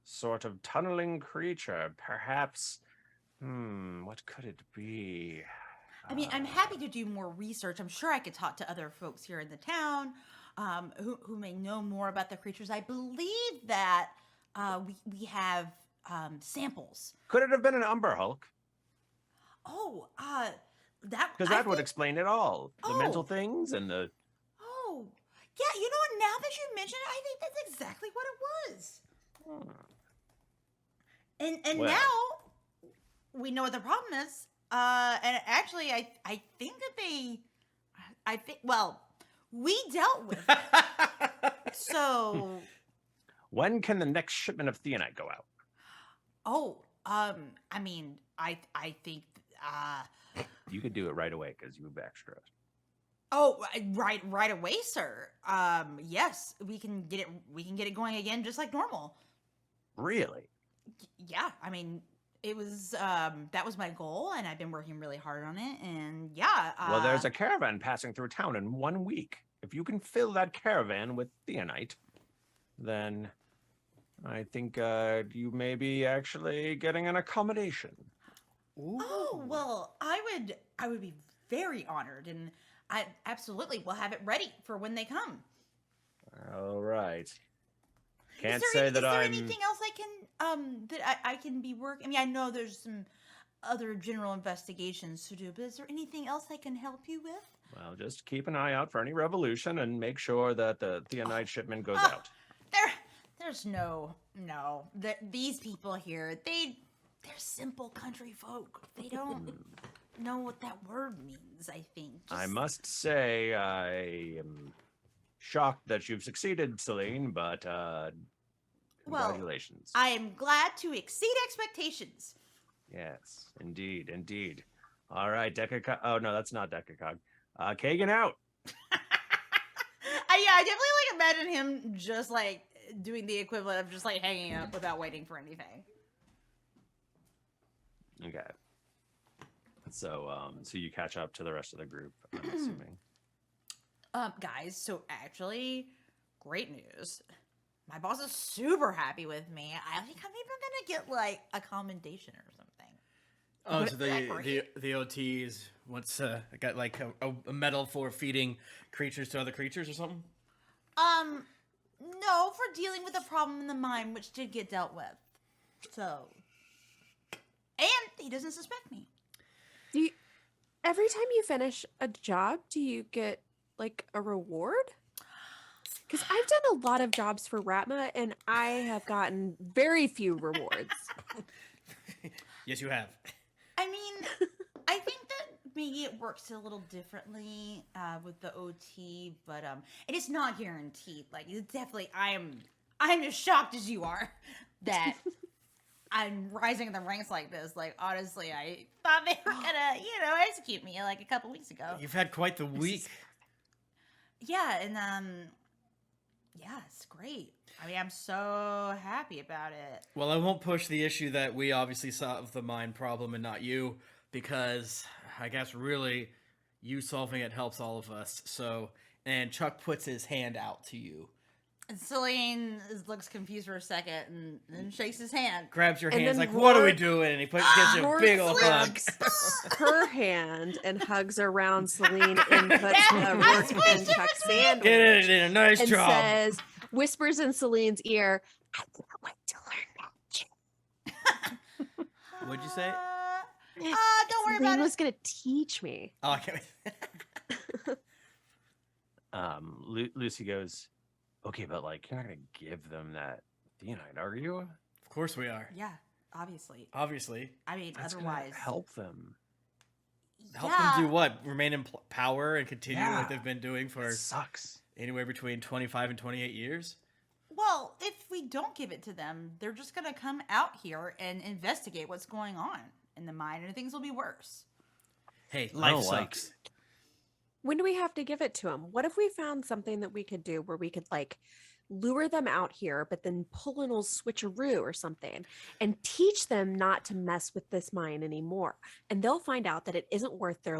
sort of tunneling creature. Perhaps, what could it be? I mean, I'm happy to do more research. I'm sure I could talk to other folks here in the town who may know more about the creatures. I believe that we have samples. Could it have been an Umber Hulk? Oh, Because that would explain it all. The mental Oh. things and the... Oh, yeah. You know what? Now that you mention it, I think that's exactly what it was. And Well. now we know what the problem is. And actually, I think that we dealt with it. So, When can the next shipment of theanite go out? I mean, I think, You could do it right away because you have extras. Oh, right away, sir. Yes, we can get it going again just like normal. Really? Yeah, I mean, it was that was my goal, and I've been working really hard on it, and yeah. Well, there's a caravan passing through town in 1 week. If you can fill that caravan with theonite, then I think you may be actually getting an accommodation. Oh, well, I would be very honored, and I absolutely will have it ready for when they come. All right. Can't Is say there that I'm. anything else I can that I can be working? I mean, I know there's some other general investigations to do, but is there anything else I can help you with? Well, just keep an eye out for any revolution and make sure that the theonite shipment goes out. There's no. These people here, they're simple country folk. They don't know what that word means, I think. I must say, I am shocked that you've succeeded, Selene, but congratulations. I am glad to exceed expectations. Yes, indeed, indeed. All right, Decacog. Oh, no, that's not Decacog. Kagan out. I definitely imagine him just doing the equivalent of just hanging up without waiting for anything. Okay. So you catch up to the rest of the group, I'm assuming. Guys, so actually, great news. My boss is super happy with me. I think I'm even gonna get a commendation or something. Oh, so the OTs once got a medal for feeding creatures to other creatures or something? No, for dealing with a problem in the mine, which did get dealt with. So, and he doesn't suspect me. Every time you finish a job, do you get a reward? Because I've done a lot of jobs for Ratma, and I have gotten very few rewards. Yes, you have. I mean, I think that maybe it works a little differently with the OT, but it is not guaranteed. It's definitely, I'm as shocked as you are that I'm rising in the ranks like this. Honestly, I thought they were gonna, execute me a couple weeks ago. You've had quite the week. Yeah, and yeah, it's great. I mean, I'm so happy about it. Well, I won't push the issue that we obviously solved the mine problem and not you, because I guess really you solving it helps all of us. So, and Chuck puts his hand out to you. And Selene looks confused for a second and then shakes his hand. Grabs your hand, then what are we doing? And he gives you a big old hug. Her hand and hugs around Selene and puts Rourke in Chuck's hand. Get it in a nice and job. Whispers in Celine's ear, I can't wait to learn magic. What'd you say? Don't worry about it. Selene was going to teach me. Oh, I can't wait. Lucy goes, okay, but you're not gonna give them that theonite, are you? Of course we are. Yeah, obviously. Obviously. I mean, That's otherwise, gonna help them. Help them do what? Remain in power and continue like they've been doing for It sucks. anywhere between 25 and 28 years? Well, if we don't give it to them, they're just gonna come out here and investigate what's going on in the mine, and things will be worse. Hey, I life don't like sucks. When do we have to give it to them? What if we found something that we could do where we could lure them out here, but then pull an old switcheroo or something and teach them not to mess with this mine anymore? And they'll find out that it isn't worth their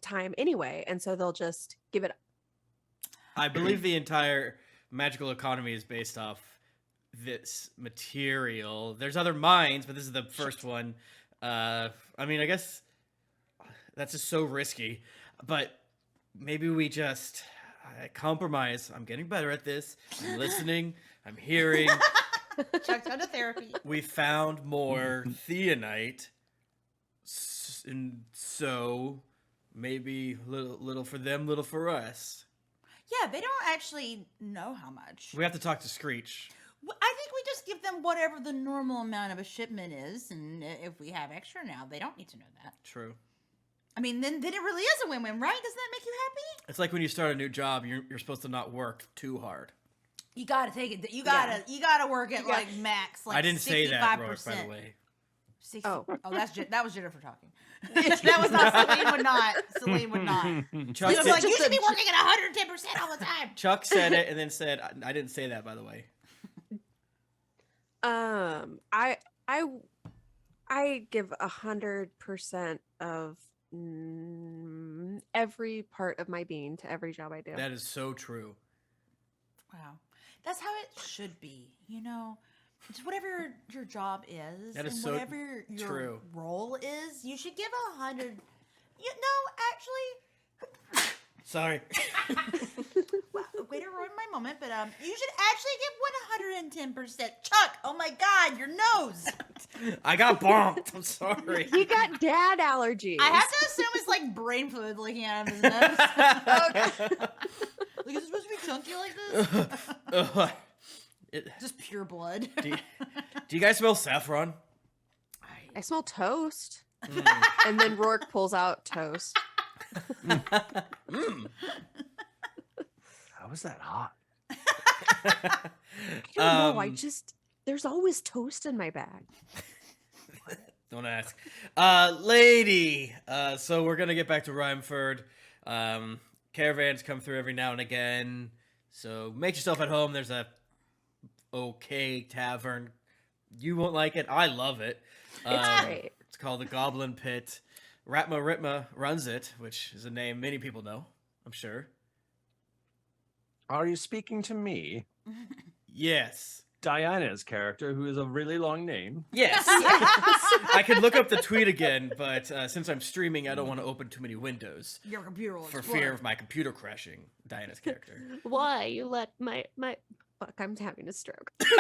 time anyway. And so they'll just give it up. I believe the entire magical economy is based off this material. There's other mines, but this is the first one. I mean, I guess that's just so risky, but maybe we just compromise. I'm getting better at this. I'm listening. I'm hearing. Chuck's out of therapy. We found more theonite, and so maybe little for them, little for us. Yeah, they don't actually know how much. We have to talk to Screech. I think we just give them whatever the normal amount of a shipment is, and if we have extra now, they don't need to know that. True. I mean, then it really is a win-win, right? Doesn't that make you happy? It's like when you start a new job, you're supposed to not work too hard. You gotta take it. You gotta work at max. I didn't say that, Rourke, by the way. Oh, that was Jennifer talking. That was not Selene. Would not. Selene would not. Chuck He was did- like, you should be working at 110% all the time. Chuck said it and then said, I didn't say that, by the way. I give 100% of every part of my being to every job I do. That is so true. Wow. That's how it should be, you know? It's whatever your job is. That is and so whatever your true. role is, you should give 100. Actually. Sorry. Wow, way to ruin my moment, but you should actually give 110%. Chuck, oh my God, your nose. I got bonked. I'm sorry. He got dad allergies. I have to assume it's like brain fluid leaking out of his nose. Like, is it supposed to be chunky like this? Just pure blood. Do you guys smell saffron? I smell toast. Mm. And then Rourke pulls out toast. Mm. How is that hot? I don't know. There's always toast in my bag. Don't ask. Lady. So we're gonna get back to Rhymeford. Caravans come through every now and again. So make yourself at home. There's a okay tavern. You won't like it. I love it. It's great. It's called the Goblin Pit. Ratma Ritma runs it, which is a name many people know, I'm sure. Are you speaking to me? Yes. Diana's character, who is a really long name. Yes. I could look up the tweet again, but since I'm streaming, I don't want to open too many windows Your computer will for explode. fear of my computer crashing. Diana's character. Why you let my fuck? I'm having a stroke. That's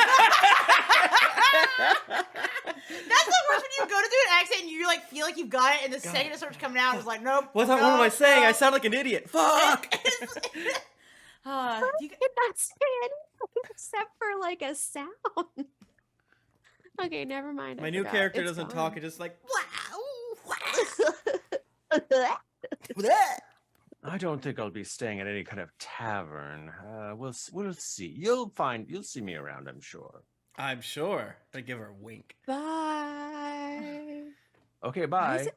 the worst when you go to do an accent and you like feel like you've got it, and the second it starts coming out, it's like, nope. What am I saying? I sound like an idiot. Fuck. You Did not say anything except for like a sound. Okay, never mind. My new character doesn't talk. It's just like. I don't think I'll be staying at any kind of tavern. We'll see. You'll see me around, I'm sure. I'm sure. I give her a wink. Bye. Okay, bye.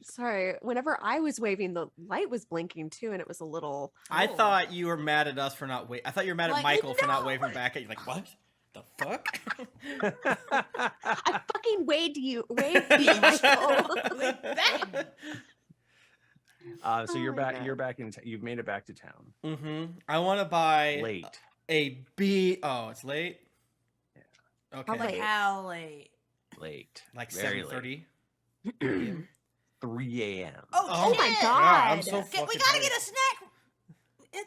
Sorry, whenever I was waving, the light was blinking too, and it was a little. I thought you were mad at us for not waving. I thought you were mad at Like, Michael for not no. waving back at you. Like, what? The fuck? I fucking waved to you, Michael. So Oh you're my back. God. You're back in. You've made it back to town. Mm-hmm. I want to buy Late. a B. Oh, it's late. Yeah. Okay. How late? How late? Late. Like Very 7:30. 3 a.m. Oh, my shit. God. I'm so We fucking gotta tired. get a snack.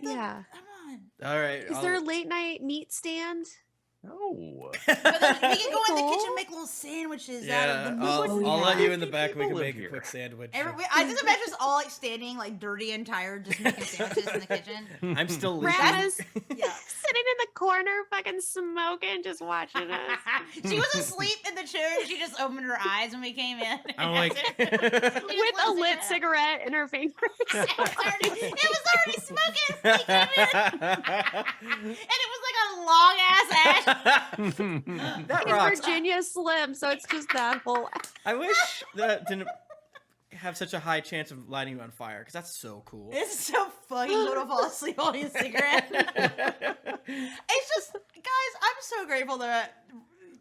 Yeah. Come on. All right. Is there a late night meat stand? No. But then we can go in the Cool. kitchen and make little sandwiches out Yeah, of the I'll meat. let yeah. you in the back. We People can live make a here. quick sandwich. I just imagine us all like standing like dirty and tired, just making sandwiches in the kitchen. I'm still leaking. Grandma's Yeah. sitting in the corner, fucking smoking, just watching us. She was asleep in the chair and she just opened her eyes when we came in. I'm like, With a lit cigarette in her fingers. It was already smoking when we came in. And it was like a long ass ash. that In rocks. Virginia Slim, so it's just that whole. I wish that didn't have such a high chance of lighting you on fire, because that's so cool. It's so fucking cool to fall asleep holding a cigarette. It's just, guys, I'm so grateful that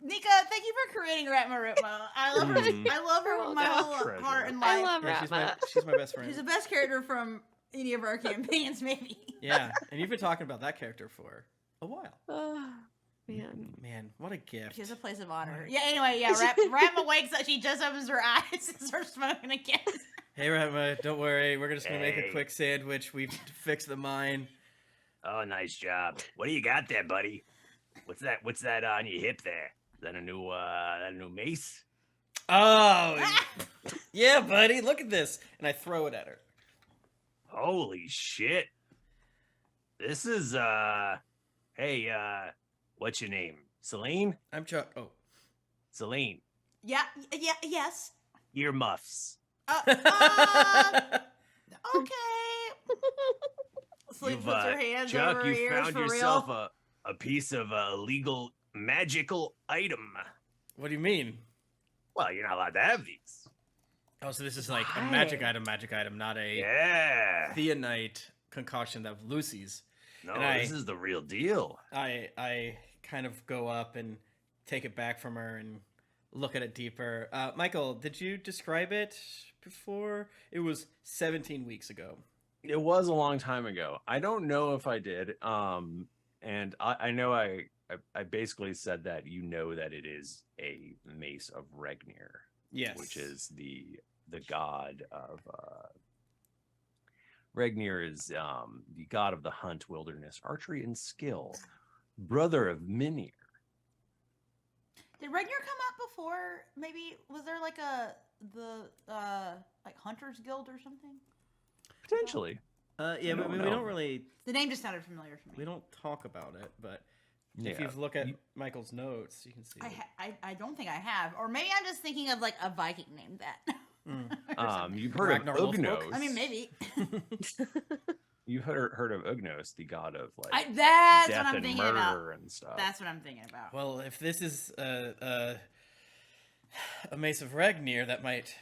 Nika, thank you for creating Ratma Ritmo. I love her. I love her with my whole Treasure. heart and I life. love Yeah, Ratma. she's my best friend. She's the best character from any of our campaigns, maybe. Yeah, and you've been talking about that character for a while. Oh, man. Man, what a gift. She has a place of honor. Yeah, anyway, yeah, Ratma wakes up, she just opens her eyes and starts smoking again. Hey, Ratma, don't worry. We're just going to make a Hey. quick sandwich. We've fixed the mine. Oh, nice job. What do you got there, buddy? What's that on your hip there? Is that a new mace? Oh, yeah, buddy. Look at this. And I throw it at her. Holy shit. This is hey, what's your name? Selene? I'm Chuck. Oh. Selene. Yeah, yes. Earmuffs. Okay. Sleep You've, puts her hands Chuck, over her you ears found for yourself real. a piece of illegal magical item. What do you mean? Well, you're not allowed to have these. Oh, so this is like a Why? magic item, not a Yeah. theonite concoction of Lucy's. No, And this is the real deal. I kind of go up and take it back from her and look at it deeper. Michael, did you describe it before? It was 17 weeks ago. It was a long time ago. I don't know if I did. And I know I basically said that you know that it is a mace of Regnir, Yes. which is the god of Regnir is the god of the hunt, wilderness, archery, and skill, brother of Minir. Did Regnir come up before? Maybe was there like like Hunters Guild or something? Potentially. Yeah, but we know. don't really The name just sounded familiar to me. we don't talk about it, but Yeah. if you look at Michael's notes, you can see. I don't think I have, or maybe I'm just thinking of like a Viking named that. You've heard Ragnar of Lothbrok? Ugnos. I mean, maybe. You've heard of Ugnos, the god of like That's death what I'm and thinking murder about. and stuff. That's what I'm thinking about. Well, if this is a mace of Regnir, that might,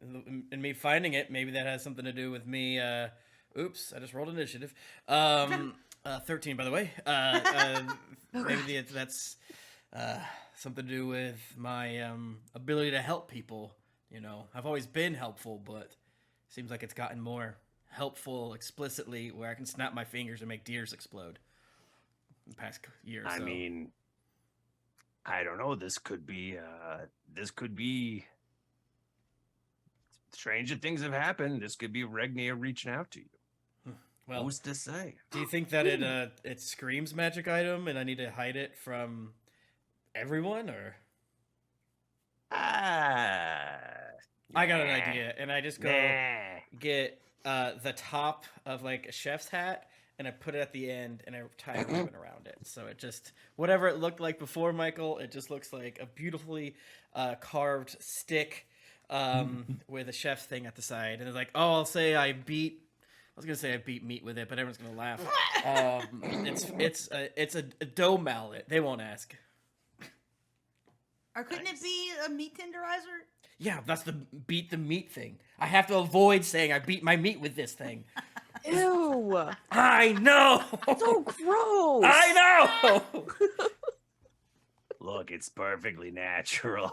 in me finding it, maybe that has something to do with me. Oops, I just rolled initiative. 13, by the way. Maybe that's something to do with my ability to help people. You know, I've always been helpful, but seems like it's gotten more helpful explicitly, where I can snap my fingers and make deers explode. In the past year or so. I mean, I don't know. This could be. Stranger things have happened. This could be Regnir reaching out to you. Well, Who's to say? do you think that it screams magic item, and I need to hide it from everyone, or I got an idea, and I just go get the top of like a chef's hat, and I put it at the end, and I tie a ribbon around it. So it just, whatever it looked like before, Michael, it just looks like a beautifully carved stick with a chef's thing at the side. And it's like, oh, I'll say I beat meat with it, but everyone's gonna laugh. It's a dough mallet. They won't ask. Or couldn't it be a meat tenderizer? Yeah, that's the beat the meat thing. I have to avoid saying I beat my meat with this thing. Ew. I know. So gross. I know. Look, it's perfectly natural.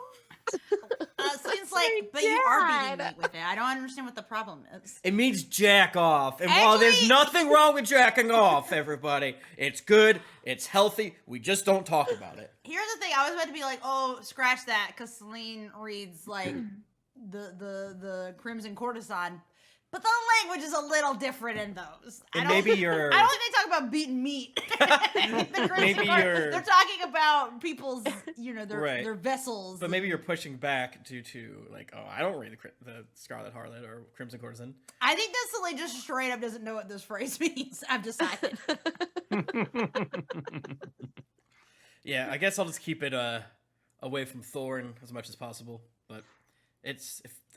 Seems like, but you are beating Dad. meat with it. I don't understand what the problem is. It means jack off. And while there's Actually- nothing wrong with jacking off, everybody, it's good, it's healthy, we just don't talk about it. Here's the thing: I was about to be like, "Oh, scratch that," because Selene reads like the Crimson Courtesan, but the language is a little different in those. And maybe you're... I don't think they talk about beating meat. Maybe you're... They're talking about people's, their Right. their vessels. But maybe you're pushing back due to, like, oh, I don't read the Scarlet Harlot or Crimson Courtesan. I think that Selene just straight up doesn't know what this phrase means. I've decided. Yeah, I guess I'll just keep it away from Thorn as much as possible. But it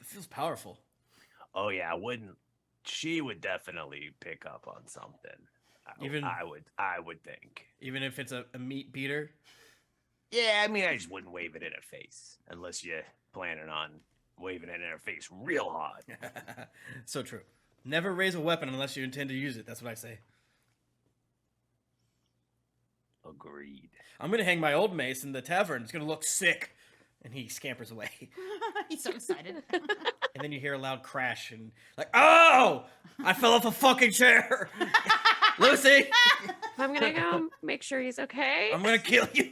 feels powerful. Oh yeah, she would definitely pick up on something. I would think. Even if it's a meat beater. Yeah, I mean, I just wouldn't wave it in her face unless you're planning on waving it in her face real hard. So true. Never raise a weapon unless you intend to use it. That's what I say. Agreed. I'm gonna hang my old mace in the tavern. It's gonna look sick. And he scampers away. He's so excited. And then you hear a loud crash and like, oh! I fell off a fucking chair! Lucy! I'm gonna go make sure he's okay. I'm gonna kill you!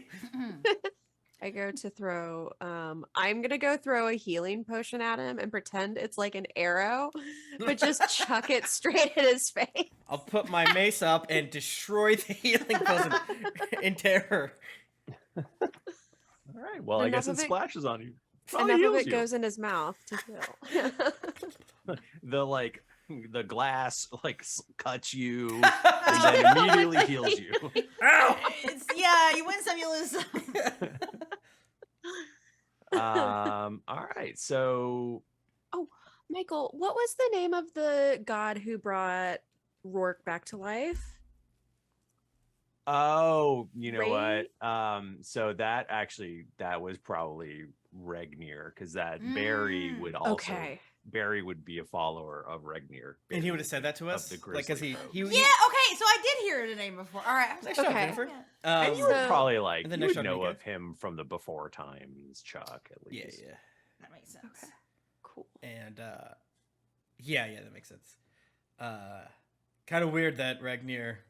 I go to throw I'm gonna go throw a healing potion at him and pretend it's like an arrow, but just chuck it straight at his face. I'll put my mace up and destroy the healing potion in terror. All right. Well, I Enough guess it of it- splashes on you. Probably Enough of heals it you. goes in his mouth to kill. The glass cuts you and then immediately heals you. Ow! You win some, you lose some. All right. So Michael, what was the name of the god who brought Rourke back to life? Oh, you know Ray? what? So that was probably Regnier, because that Barry Mm. would also Okay. Barry would be a follower of Regnier. And he Barry would have said that to of us, the like, cause Grizzly he folk. he. Yeah, okay, so I did hear the name before. All right. Nice job, Okay. Jennifer. Yeah. And you So- would probably like And then you next would up, know Nika. of him from the before times, Chuck, at Yeah, least. yeah, That makes sense. Okay. Cool. and yeah, that makes sense. Kind of weird that Ragnar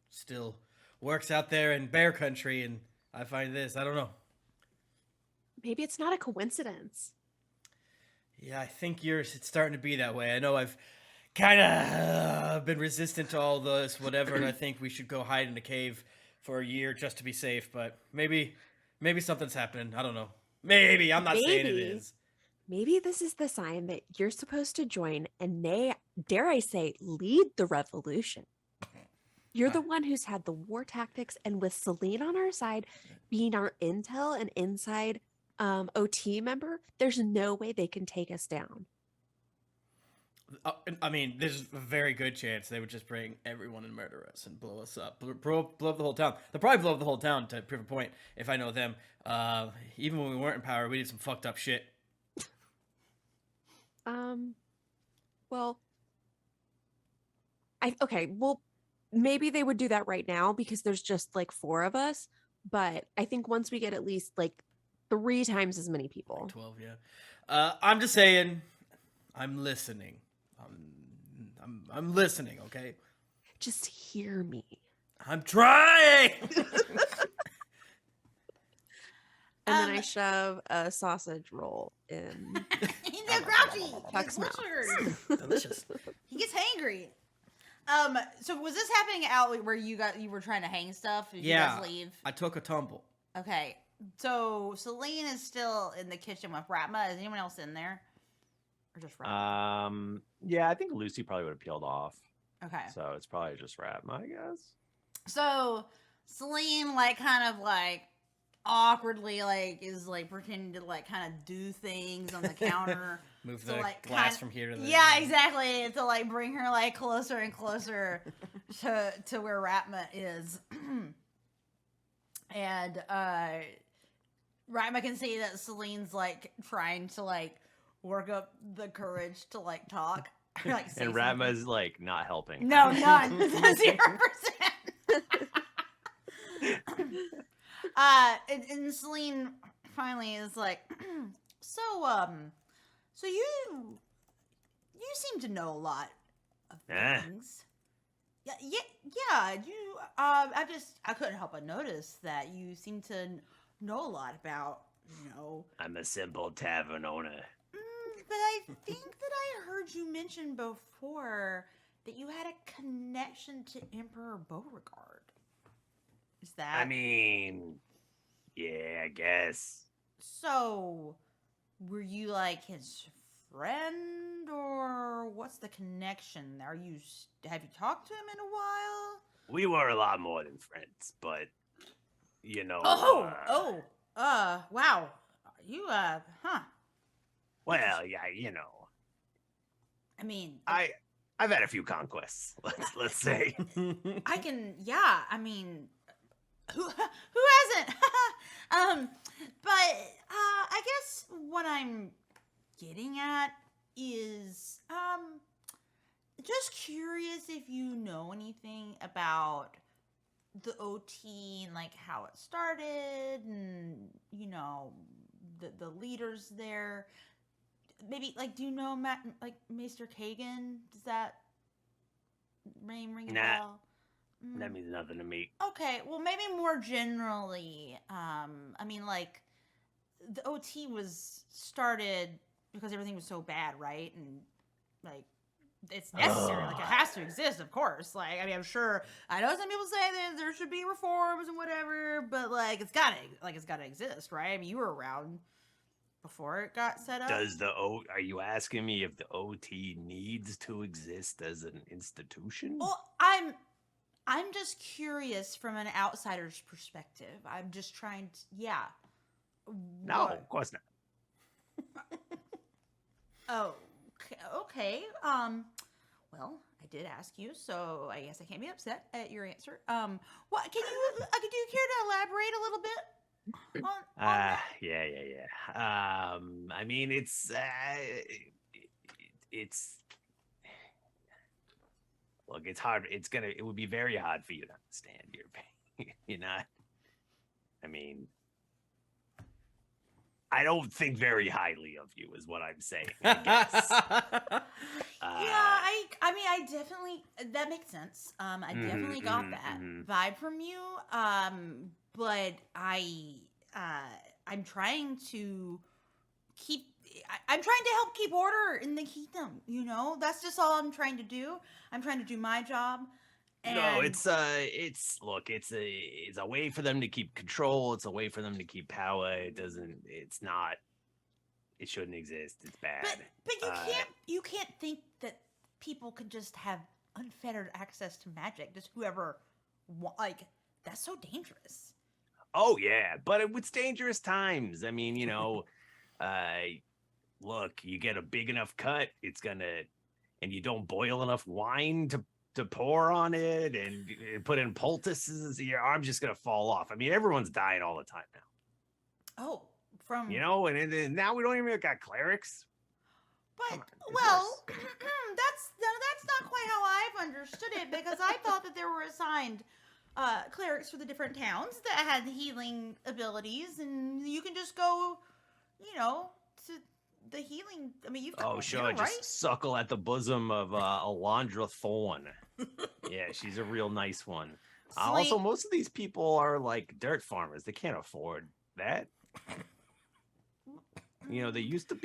still works out there in Bear Country, and I find this. I don't know. Maybe it's not a coincidence. Yeah, I think it's starting to be that way. I know I've kind of been resistant to all this, whatever, and I think we should go hide in a cave for a year just to be safe. But maybe something's happening. I don't know. Maybe I'm not saying it Maybe. is. Maybe this is the sign that you're supposed to join and dare I say, lead the revolution. You're the one who's had the war tactics, and with Selene on our side, being our intel and inside OT member, there's no way they can take us down. I mean, there's a very good chance they would just bring everyone and murder us and blow us up, blow up the whole town. They'll probably blow up the whole town to prove a point. If I know them, even when we weren't in power, we did some fucked up shit. Well, well, maybe they would do that right now because there's just like 4 of us, but I think once we get at least like 3 times as many people. Like 12, yeah. I'm just saying, I'm listening. I'm listening, okay? Just hear me. I'm trying. And then I shove a sausage roll in. He's so grouchy. Chuck's He's mouth. blistered. Delicious. He gets hangry. So was this happening out where you were trying to hang stuff? Did you Yeah. guys leave? I took a tumble. Okay. So Selene is still in the kitchen with Ratma. Is anyone else in there? Or just Ratma? Yeah, I think Lucy probably would have peeled off. Okay. So it's probably just Ratma, I guess. So Selene kind of awkwardly is pretending to kind of do things on the counter. Move to, the like, glass kind- from here to there. Yeah, exactly. To bring her closer and closer to where Ratma is. And Ratma can see that Celine's trying to work up the courage to talk. Or, say And Ratma's not helping. no, none. 0%. And Selene finally is so you seem to know a lot of things. Yeah. You, I couldn't help but notice that you seem to know a lot about, I'm a simple tavern owner. But I think that I heard you mention before that you had a connection to Emperor Beauregard. Is that? I mean, yeah, I guess. So, were you his friend, or what's the connection? Have you talked to him in a while? We were a lot more than friends, but Wow. You huh? Well, yeah, I mean, I've had a few conquests. Let's say. I can, yeah. I mean, who hasn't? But I guess what I'm getting at is just curious if you know anything about the OT and how it started and the leaders there. Maybe do you know Maester Kagan? Does that name ring a bell? That means nothing to me. Okay, well maybe more generally, I mean the OT was started because everything was so bad, right? And it's necessary, it has to exist, of course. I mean, I'm sure I know some people say that there should be reforms and whatever, but it's gotta exist, right? I mean, you were around before it got set up. Are you asking me if the OT needs to exist as an institution? Well, I'm just curious from an outsider's perspective. I'm just trying to, yeah. No, of course not. Oh, okay. Well, I did ask you, so I guess I can't be upset at your answer. What do you care to elaborate a little bit on that? Yeah. I mean, it's look, it's hard. It would be very hard for you to understand. You're not. I mean, I don't think very highly of you, is what I'm saying. I guess. I mean, I definitely, that makes sense. I definitely got that vibe from you. But I'm trying to I'm trying to help keep order in the kingdom, you know? That's just all I'm trying to do. I'm trying to do my job. And No, it's a way for them to keep control. It's a way for them to keep power. It shouldn't exist. It's bad. But you can't think that people could just have unfettered access to magic. Just whoever, that's so dangerous. Oh yeah, but it's dangerous times. I mean, you know, look, you get a big enough cut, and you don't boil enough wine to pour on it and put in poultices, your arm's just gonna fall off. I mean, everyone's dying all the time now. Oh, from you know, and now we don't even got clerics. But that's not quite how I've understood it, because I thought that there were assigned clerics for the different towns that had healing abilities, and you can just go, you know, to the healing. I mean, you've got sure, right? Just suckle at the bosom of Alondra Thorne. Yeah, she's a real nice one. Also, most of these people are like dirt farmers. They can't afford that. You know, they used to.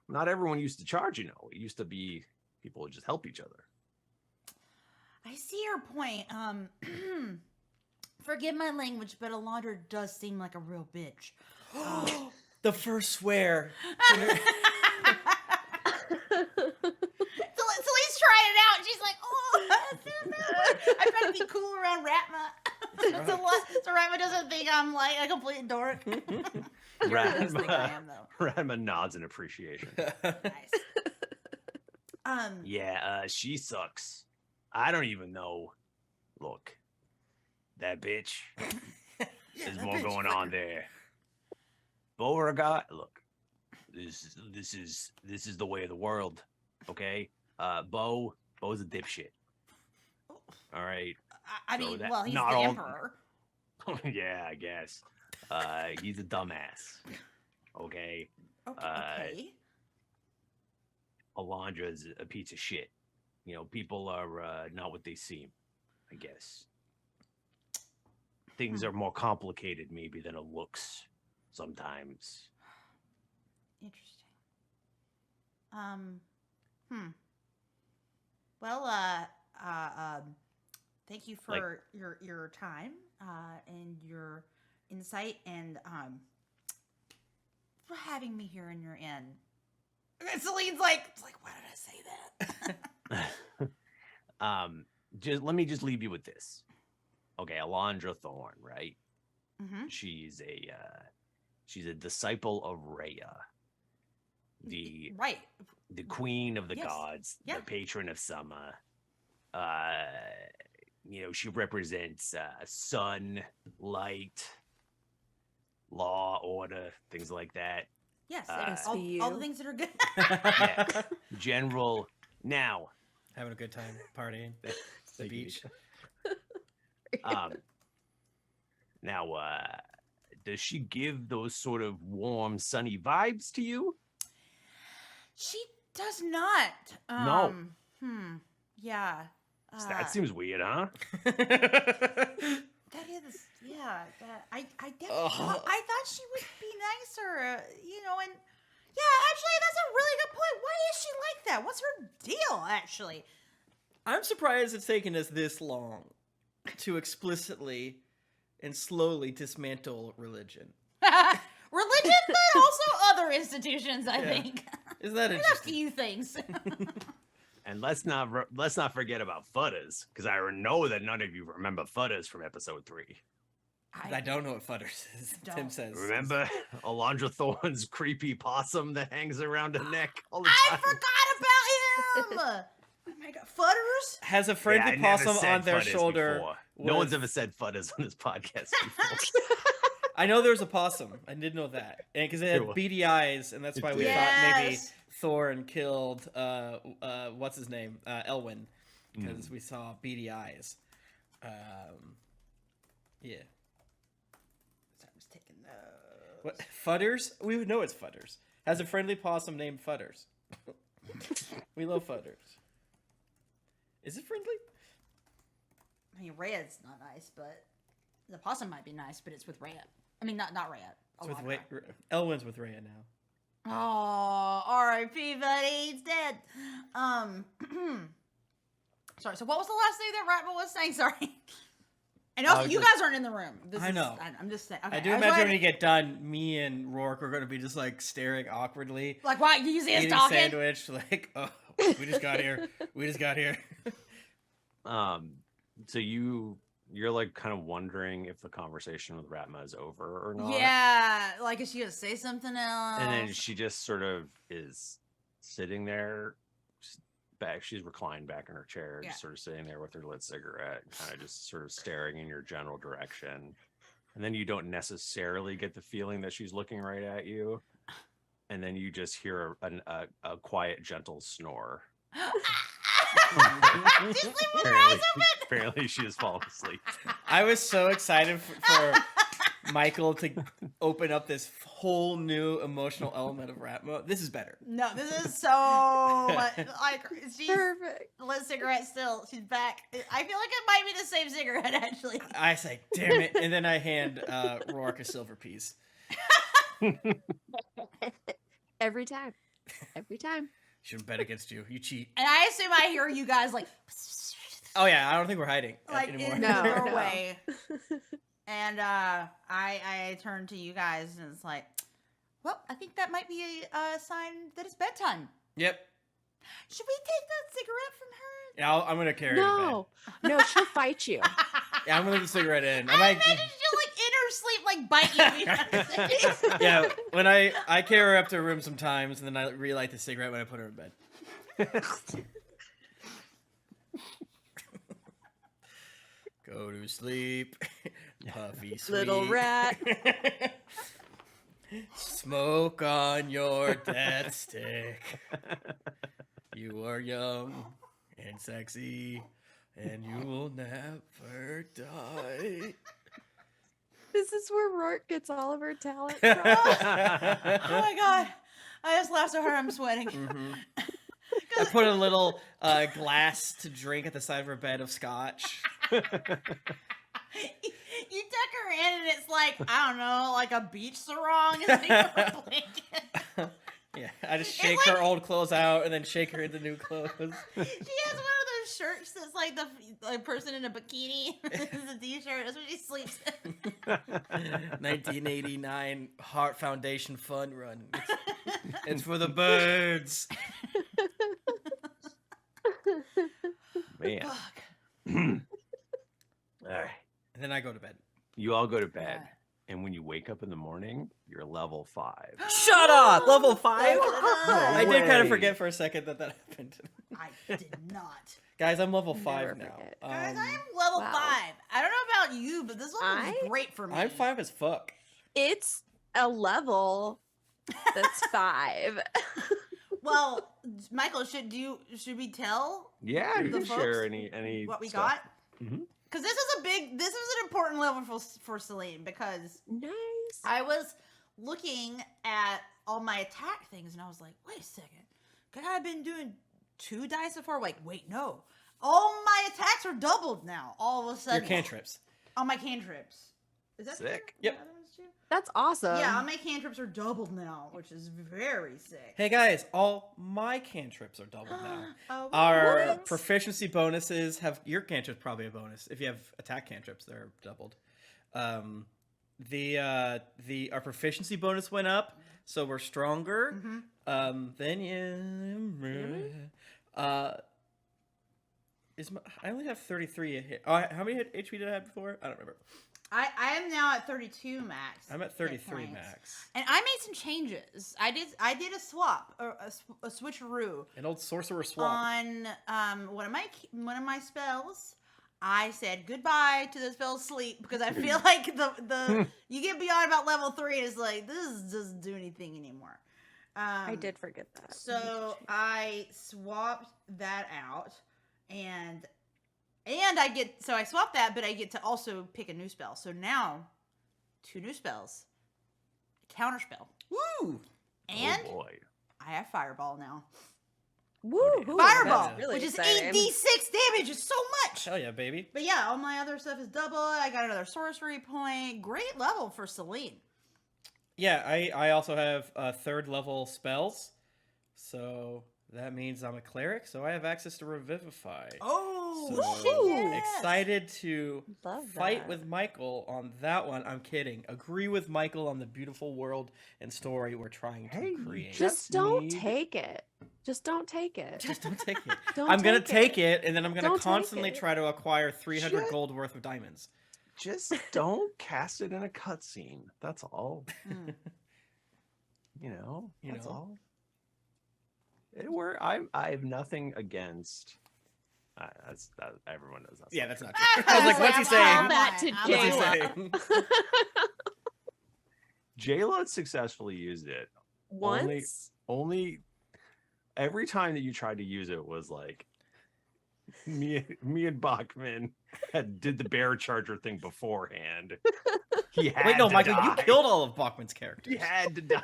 Not everyone used to charge. You know, it used to be people would just help each other. I see your point. Forgive my language, but Alondra does seem like a real bitch. The first swear. Celine's trying it out. She's like, I'm trying to be cool around Ratma. so Ratma doesn't think I'm like a complete dork. Ratma nods in appreciation. Nice. She sucks. I don't even know. Look, that bitch. There's more going on there. Beauregard, look, this is the way of the world, okay? Bo's a dipshit. All right. I mean, he's the emperor. Yeah, I guess. He's a dumbass. Okay. Okay. Alondra's a piece of shit. You know, people are not what they seem, I guess. Things are more complicated maybe than it looks sometimes. Interesting. Well, thank you for your time and your insight, and for having me here in your inn. And Celine's like, why did I say that? Let me leave you with this. Okay, Alondra Thorne, right? Mm-hmm. She's a disciple of Rhea, the queen of the gods, the patron of summer. You know, she represents sun, light, law, order, things like that. Yes, all the things that are good. Yeah. General. Now, having a good time partying at the beach. Now, does she give those sort of warm, sunny vibes to you? She does not. No. Yeah. That seems weird, huh? That is, yeah. I definitely. I thought she would be nicer, you know. And yeah, actually, that's a really good point. Why is she like that? What's her deal, actually? I'm surprised it's taken us this long to explicitly and slowly dismantle religion. Religion, but also other institutions, I think. Is that interesting? interesting? A few things. And let's not forget about Fudders, because I know that none of you remember Fudders from episode 3. I don't know what Fudders is. Tim says. Remember Alondra Thorne's creepy possum that hangs around her neck all the time? I forgot about Oh my god, Fudders? Has a Yeah, friendly I never possum said on their Fudders shoulder. before. No one's with- ever said Fudders on this podcast before. I know there's a possum. I did know that, and because it had Cool. beady eyes, and that's It why we did. thought maybe Yes. Thorin killed what's his name, Elwyn, Mm. because we saw beady eyes. Yeah. Sorry, I was taking those. What Fudders? We would know it's Fudders. Has a friendly possum named Fudders. We love Fudders. Is it friendly? I mean, Rhea's not nice, but the possum might be nice, but it's with Rhea. I mean, not Rhea. It's with Elantra. Elwyn's with Rhea now. Oh, R.I.P. buddy, he's dead. Sorry. So, what was the last thing that Ratma was saying? Sorry. And also, you guys aren't in the room. I know. I'm just saying. Okay, I do was imagine like- when you get done, me and Rourke are going to be just like staring awkwardly, Like, why you see us eating talking? sandwich. Like, oh, we just got here. We just got here. So you're like kind of wondering if the conversation with Ratma is over or not. Yeah, like, is she gonna say something else? And then she just sort of is sitting there, she's reclined back in her chair, Yeah. just sort of sitting there with her lit cigarette, kind of just sort of staring in your general direction. And then you don't necessarily get the feeling that she's looking right at you. And then you just hear a quiet, gentle snore. Just sleep with her eyes open. Apparently she has fallen asleep. I was so excited for Michael to open up this whole new emotional element of Ratma. This is better. No, this is so like she's Perfect. lit cigarette still. She's back. I feel like it might be the same cigarette actually. I say, damn it. And then I hand Rourke a silver piece. Every time. Every time. Shouldn't bet against you. You cheat. And I assume I hear you guys like Oh, yeah. I don't think we're hiding like anymore. in No, the no. doorway. And I turn to you guys and it's like, well, I think that might be a sign that it's bedtime. Yep. Should we take that cigarette from her? Yeah, I'm going to carry it No. No, she'll fight you. to bed. Yeah, I'm going to leave the cigarette in. I imagine she'll like in her sleep like bite you. Yeah, when I carry her up to her room sometimes, and then I relight the cigarette when I put her in bed. Go to sleep, puffy sweet. Little rat. Smoke on your death stick. You are young and sexy, and you will never die. This is where Rourke gets all of her talent from. Oh my god. I just laughed so hard I'm sweating. Mhm. I put a little glass to drink at the side of her bed of scotch. You tuck her in and it's like, I don't know, like a beach sarong instead of a blanket. Yeah, I just shake her old clothes out and then shake her into new clothes. She has one of those shirts that's like the person in a bikini. It's a t-shirt. That's what she sleeps in. 1989 Heart Foundation Fun Run. It's for the birds. Man. Fuck. All right. And then I go to bed. You all go to bed, and when you wake up in the morning, you're level 5. Shut up! Level 5? I did kind of way. forget for a second that happened. I did not. Guys, I'm level Never 5 now. forget. Guys, I am level wow. 5. I don't know about you, but this level is I- great for me. I'm 5 as fuck. It's a level that's 5. Well, Michael, should we tell Yeah, you The can share folks, any what we stuff. got? Mhm. Because this is an important level for Selene because Nice. I was looking at all my attack things and I was like, wait a second. Could I have been doing 2 dice before? Like, wait, no. All my attacks are doubled now, all of a Your sudden. cantrips. All my cantrips. Is that Sick. true? Yep. The other ones too? That's awesome. Yeah, all my cantrips are doubled now, which is very sick. Hey guys, all my cantrips are doubled now. Oh, Our What? proficiency bonuses have your cantrips probably a bonus. If you have attack cantrips, they're doubled. Our proficiency bonus went up, so we're stronger. Mhm. Then I only have 33 hit. Oh, how many HP did I have before? I don't remember. I am now at 32 max. I'm at hit 33 points. max. And I made some changes. I did a swap, or a switcheroo An old sorcerer swap. on one of my spells. I said goodbye to the spell sleep because I feel like the you get beyond about level 3 and it's like this doesn't do anything anymore. I did forget that. So I swapped that out, and I swapped that, but I get to also pick a new spell. So now, 2 new spells, counter spell, Woo! and Oh boy. I have fireball now. Woo! Fireball, that's really which is exciting. 8d6 damage. It's so much. Hell yeah, baby. But yeah, all my other stuff is double. I got another sorcery point. Great level for Selene. Yeah, I also have 3rd level spells. So that means I'm a cleric, so I have access to Revivify. Oh, So shit, yes. excited to Love fight that. with Michael on that one. I'm kidding. Agree with Michael on the beautiful world and story we're trying to Hey, you create. Just Just don't need- take it. Just don't take it. Just don't take it. Don't I'm gonna take take it, and then I'm gonna Don't take constantly it. try to acquire 300 Shit. gold worth of diamonds. Just don't cast it in a cutscene. That's all. Mm. That's know? all. I have nothing against. Everyone knows that. Yeah, that's not true. I was like, what's he saying? I'm That on, to I'm What's he on. Jayla. saying? Jayla successfully used it. Once. Only every time that you tried to use it was like me and Bachmann did the bear charger thing beforehand. He had Wait, no, to Michael, die. you killed all of Bachmann's characters. He had to die.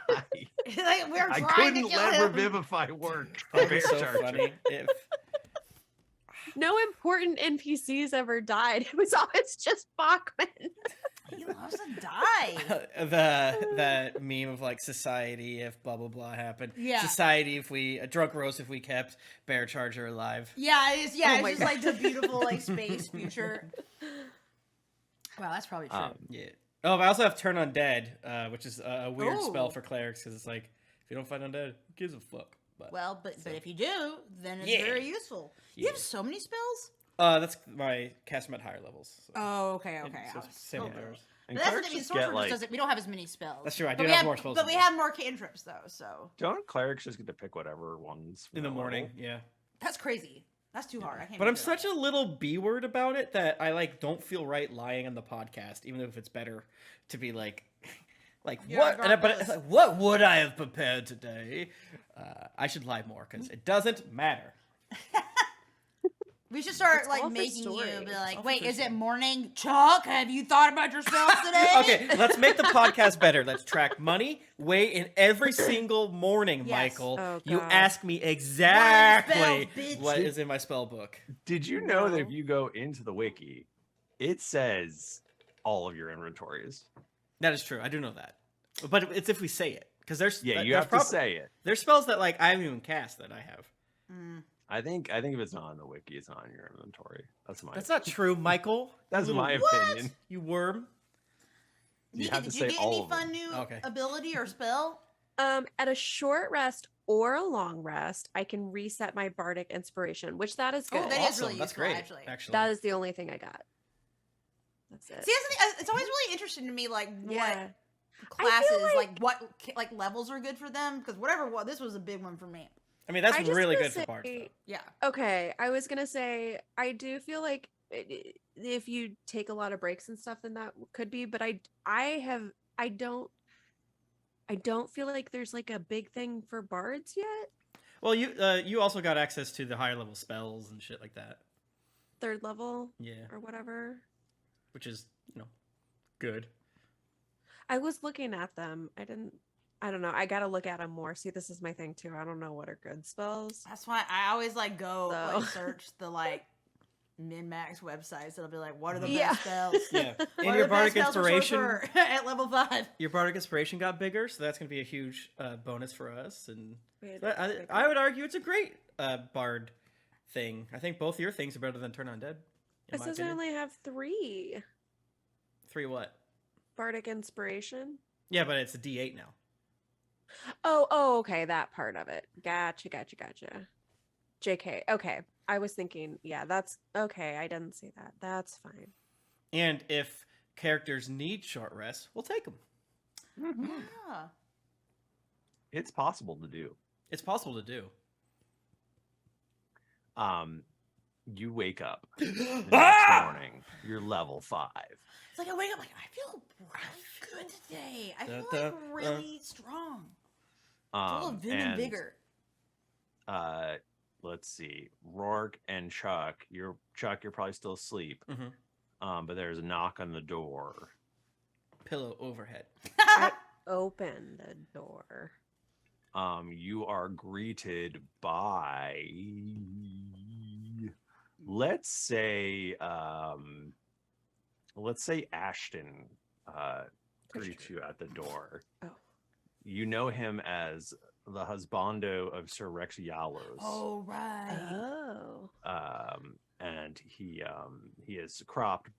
Like, we're I trying to couldn't kill let him. Revivify work. That'd Bear be so charger. funny if No important NPCs ever died. It was always just Bachmann. He loves to die. that meme of like society if blah blah blah happened. Yeah. Society if we drunk roast if we kept Bear Charger alive. Yeah, it is. Yeah, Oh it's my just God. like the beautiful like space future. Wow, that's probably true. Yeah. Oh, but I also have Turn Undead, which is a weird spell Ooh. for clerics because it's like if you don't fight undead, who gives a fuck? But Well, but if you do, then it's Yeah. very useful. You Yeah. have so many spells. that's my cast 'em at higher levels. So. Oh, okay, Yeah, okay. so I was same with so- yours. And But that's clerics what I mean. just Sorcerer get like, doesn't. We don't have as many spells. That's true, I But do we have more spells But than we you. have more cantrips though, so don't clerics just get to pick whatever ones from In the their morning, level? yeah. that's crazy. That's too hard. I can't. But I'm do such that. a little B word about it that I like don't feel right lying on the podcast, even if it's better to be like, Yeah, what? But regardless. it's like, what would I have prepared today? I should lie more because it doesn't matter. We should start It's all like for making you story. be like, all for wait, is story. it morning? Chuck, have you thought about your spells today? Okay, let's make the podcast better. Let's track money, weight, and every single morning, Yes. Michael, Oh, you God. ask me exactly spells, bitch? what is in my spell book. Did you know that No. if you go into the wiki, it says all of your inventories? That is true. I do know that, but it's if we say it because there's Yeah, you there's have to say it. There's spells that like I haven't even cast that I have. Mm. I think if it's not on the wiki, it's not on your inventory. That's my That's not true, Michael. that's You my little- opinion. You worm. You Nika, have to did say you get all any of them. fun new Okay. ability or spell? At a short rest or a long rest, I can reset my bardic inspiration, which that is good. Oh, that is Awesome. really That's useful, great. actually. That is the only thing I got. That's it. See, that's the thing, it's always really interesting to me, like Yeah. what I feel classes, like- what like levels are good for them. Because this was a big one for me. I mean, that's I just really wanna good for bard say- stuff. Yeah. Okay, I was gonna say I do feel like if you take a lot of breaks and stuff, then that could be. But I don't feel like there's like a big thing for bards yet. Well, you also got access to the higher level spells and shit like that. 3rd level Yeah, or whatever. which is good. I was looking at them. I don't know. I gotta look at them more. See, this is my thing too. I don't know what are good spells. That's why I always like go So- like search the like min-max websites. It'll be like, what are the Yeah. best spells? Yeah, What and are your the best bardic spells for inspiration. sorcerer at level 5. Your bardic inspiration got bigger, so that's gonna be a huge bonus for us. And Wait, I would argue it's a great bard thing. I think both your things are better than Turn Undead. In It my says I opinion. only have 3 3 what? bardic inspiration. Yeah, but it's a D8 now. Oh, okay, that part of it. Gotcha. JK. Okay. I was thinking, yeah, that's okay. I didn't see that. That's fine. And if characters need short rests, we'll take them. Yeah. It's possible to do. It's possible to do. You wake up the next morning. You're level 5. It's like I wake up like I feel really good today. I feel like really strong. Full of vim and vigor. Let's see. Rourke and Chuck. You're probably still asleep. But there's a knock on the door. Pillow overhead. I open the door. You are greeted by, let's say Ashton greets you at the door. Oh. You know him as the husbando of Sir Rex Yalos. Oh, right. Oh. And he has cropped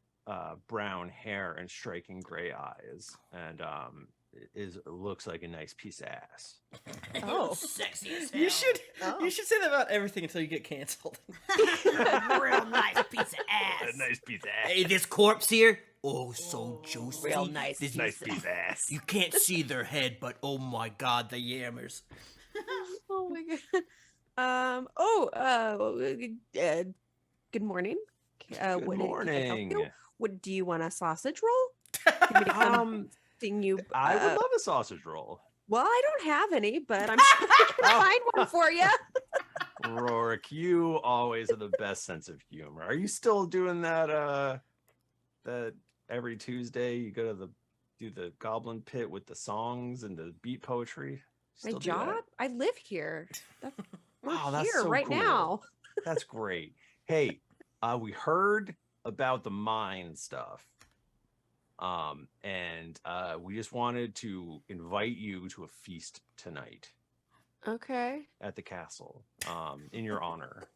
brown hair and striking gray eyes, and looks like a nice piece of ass. Oh. Sexy as hell. You should say that about everything until you get canceled. Real nice piece of ass. A nice piece of ass. Hey, this corpse here. Oh, so juicy. Real nice. This Nice piece of ass. You can't see their head, but oh my god, the yammers. Oh my god. Good morning. Good morning. What do you want, a sausage roll? Give me to come thing you. I would love a sausage roll. Well, I don't have any, but I'm sure I can find one for you. Rourke, you always have the best sense of humor. Are you still doing that? That every Tuesday you go to do the Goblin Pit with the songs and the beat poetry. My Still do job? that? I live here. We're Wow, that's here so right cool. now. That's great. Hey, we heard about the mine stuff. And we just wanted to invite you to a feast tonight Okay. at the castle, in your honor.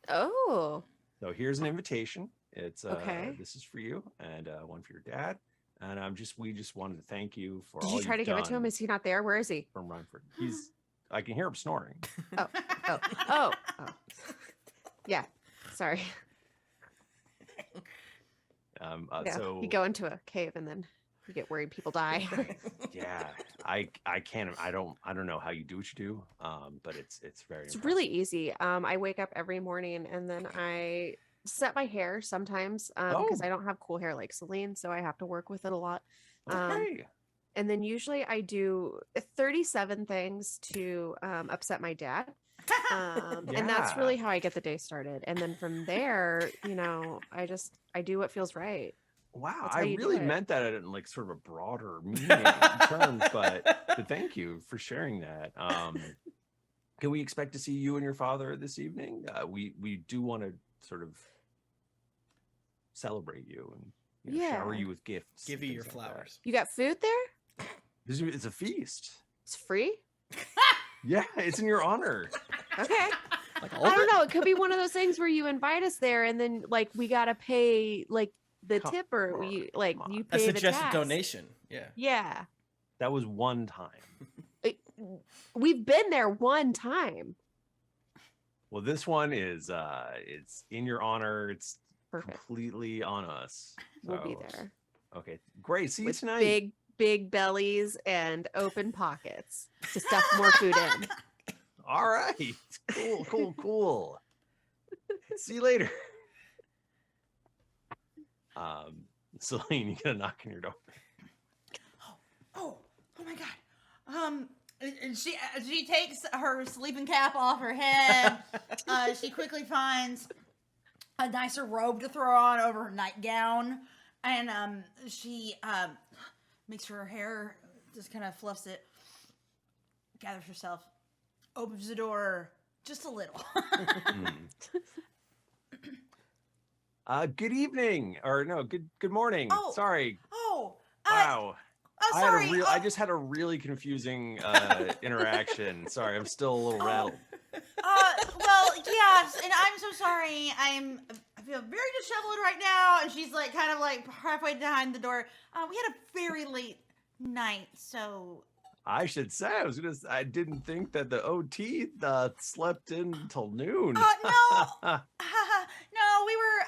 Oh. So here's an invitation. It's Okay. This is for you, and one for your dad. And we just wanted to thank you for. Did all you try to you've give it to him? done Is he not there? Where is he? from Rumford? I can hear him snoring. Oh. Yeah. Sorry. Yeah. So You go into a cave and then you get worried people die. yeah, I can't. I don't know how you do what you do. But it's very. It's really easy. I wake up every morning and then I set my hair sometimes because I don't have cool hair like Selene, so I have to work with it a lot. Okay. And then usually I do 37 things to upset my dad. And that's really how I get the day started. And then from there, I do what feels right. Wow, That's how I you do really it. meant that in like sort of a broader meaning terms, but thank you for sharing that. Can we expect to see you and your father this evening? We do want to sort of celebrate you and shower you with gifts. Give and you your things like that. You got food there? It's a feast. It's free? Yeah, it's in your honor. Okay. Like I don't know. It could be one of those things where you invite us there and then like we gotta pay like the Come tip or on, you come on. you a pay the suggested tax. donation. Yeah. Yeah. That was one time. We've been there one time. Well, this one is it's in your honor. It's Perfect. completely on us. We'll be So, there. Okay, great. See you With tonight. big bellies and open pockets to stuff more food in. All right. Cool. See you later. Selene, you get a knock on your door. Oh my god. And she takes her sleeping cap off her head. She quickly finds a nicer robe to throw on over her nightgown, and she makes her hair, just kind of fluffs it, gathers herself, opens the door just a little. Good evening, or no, good morning. Oh. Sorry. Oh, Wow. sorry. I just had a really confusing interaction. Sorry, I'm still a little rattled. Well, yes, and I'm so sorry. I feel very disheveled right now, and she's like kind of like halfway behind the door. We had a very late night, so I should say I didn't think that the OT slept in until noon. no, no, we were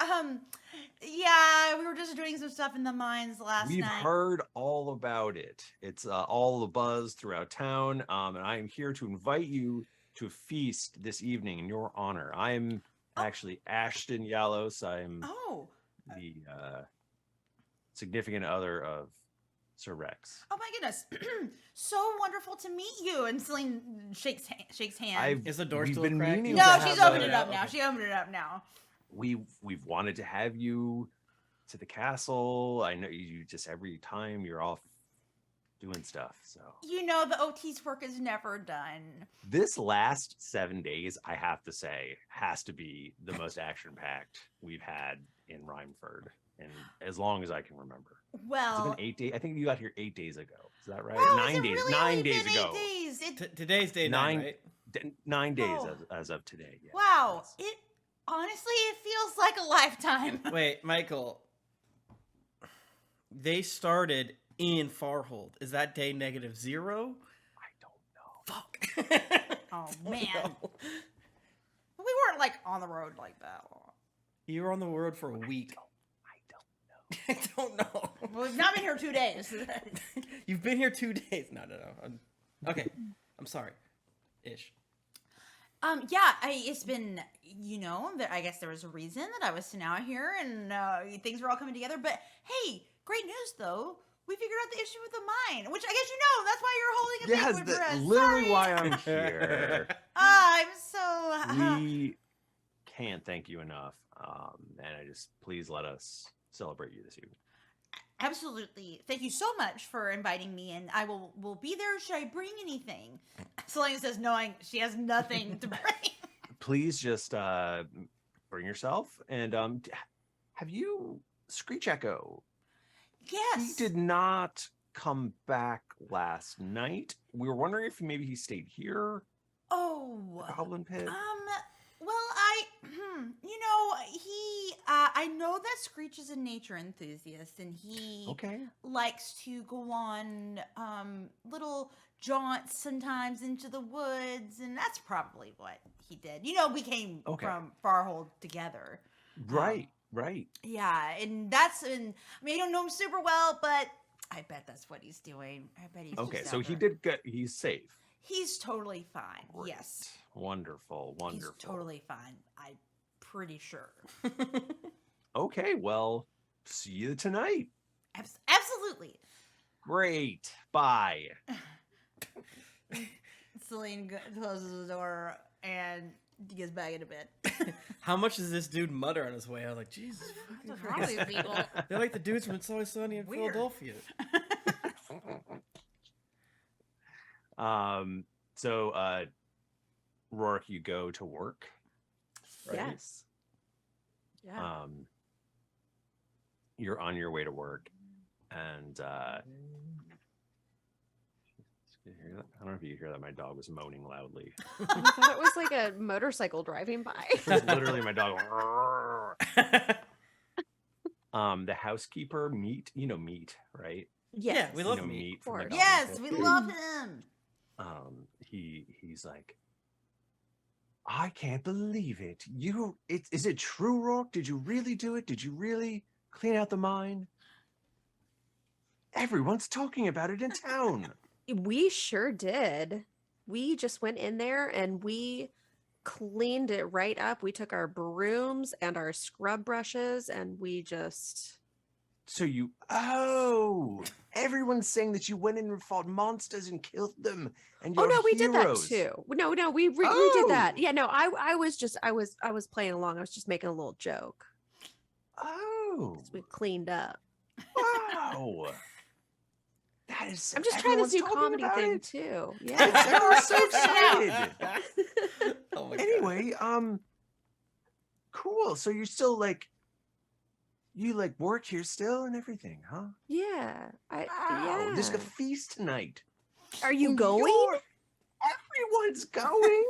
Yeah, we were just doing some stuff in the mines last We've night. heard all about it. It's all the buzz throughout town, and I am here to invite you to a feast this evening in your honor. I'm actually Ashton Yalos. I'm Oh. the significant other of Sir Rex. Oh my goodness. So wonderful to meet you. And Selene shakes hands. Is the door we've still been cracked? meaning No, to she's have opened it a- up now. She opened it up now. We've wanted to have you to the castle. I know you just every time you're off doing stuff. So You know the OT's work is never done. this last 7 days, I have to say, has to be the most action-packed we've had in Rhymeford, and as long as I can remember. Has it Well, been 8 days? I think you got here 8 days ago. Is that right? wow, 9 has it days. really 9 only days been ago. 8 days? Today's day 9, right? 9 days Oh. as of today. Yes. Wow. Yes. It honestly, it feels like a lifetime. Wait, Michael. They started in Farhold. Is that day -0? I don't know. Fuck. Oh I don't man. know. We weren't like on the road like that long. You were on the road for a week. I don't know. I don't know. Well, we've not been here 2 days. You've been here 2 days. No. Okay. I'm sorry. Ish. Yeah, it's been, I guess there was a reason that I was sent out here and things were all coming together. But hey, great news though. We figured out the issue with the mine, which I guess that's why you're holding a Yes, banquet for us. literally Sorry. why I'm here. I'm so... We can't thank you enough. And I just please let us celebrate you this evening. Absolutely. Thank you so much for inviting me, and I will be there. Should I bring anything? Selene says, knowing she has nothing to bring. Please just bring yourself. And have you Screech Echo? Yes. He did not come back last night. We were wondering if maybe he stayed here. Oh. Goblin Pit. Well, I know that Screech is a nature enthusiast, and he Okay. likes to go on little jaunts sometimes into the woods, and that's probably what he did. We came Okay. from Farhold together. Right. Yeah, and I don't know him super well, but I bet that's what he's doing. I bet he's Okay, just so out he there. did get. He's safe. He's totally fine. Great. Yes, Wonderful. he's totally fine. I'm pretty sure. Okay, well, see you tonight. Absolutely. Great. Bye. Celine closes the door and gets back into bed. How much does this dude mutter on his way? I was like, Jesus fucking What's wrong with Christ. these people? They're like the dudes from It's Always Sunny in Weird. Philadelphia. So Rourke, you go to work, right? Yes. Yeah. You're on your way to work, and you hear that? I don't know if you hear that. My dog was moaning loudly. I thought it was like a motorcycle driving by. It's literally my dog. The housekeeper, Meat. You know Meat, right? Yeah, we love you know, Meat. Meat Of from the course. Goblin Yes, Pit. we love him. He's like, I can't believe it. Is it true, Rourke? Did you really do it? Did you really clean out the mine? Everyone's talking about it in town. We sure did. We just went in there and we cleaned it right up. We took our brooms and our scrub brushes and we just... So everyone's saying that you went in and fought monsters and killed them. And Oh you're no, we did that heroes. too. No, we did that. Oh. Yeah, no, I was playing along. I was just making a little joke. Oh, 'Cause we cleaned up. wow. That is. I'm just trying this everyone's new talking comedy about thing it. too. It's- Yeah. everyone's so excited. Oh my God. Anyway, cool. So you're still you work here still and everything, huh? Yeah. Wow. Yeah. There's a feast tonight. Are you And going? Everyone's going.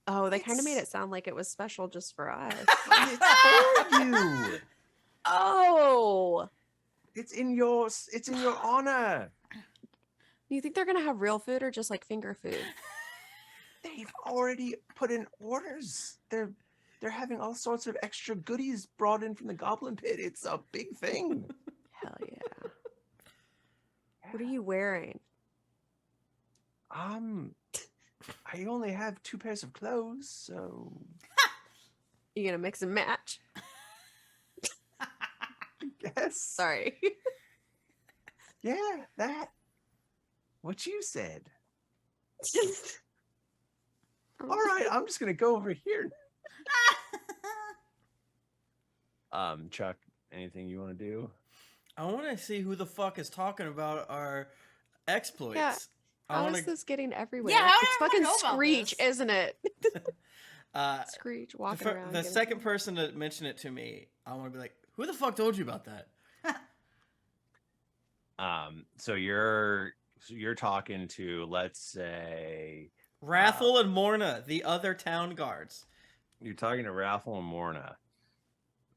Oh, they kind of made It's- it sound like it was special just for us. It's for you. Oh. It's in your honor. Do you think they're gonna have real food or just like finger food? They've already put in orders. They're having all sorts of extra goodies brought in from the Goblin Pit. It's a big thing. Hell yeah. What are you wearing? I only have 2 pairs of clothes, so You gonna mix and match? yes. Sorry. Yeah, that. What you said. All right, I'm just gonna go over here. Chuck, anything you want to do? I want to see who the fuck is talking about our exploits. Yeah. I How want is this getting everywhere? Yeah, how did it's everyone fucking know about Screech, this? isn't it? to. Screech The, walking around. the getting- second person to mention it to me, I want to be like, who the fuck told you about that? So you're talking to, let's say, Rathel and Morna, the other town guards. you're talking to Raffle and Morna.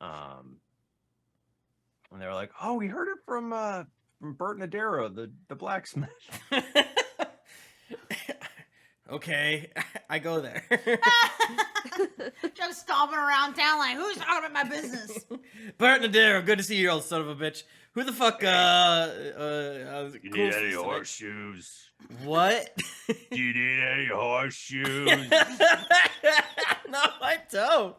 And they were like, "Oh, we heard it from Bert Nadero, the blacksmith." Okay, I go there. Just stomping around town like, who's talking about my business? Bert Nadero, good to see you, old son of a bitch. Who the fuck? You cool need any tonight? horseshoes? What? Do you need any horseshoes? No, I don't.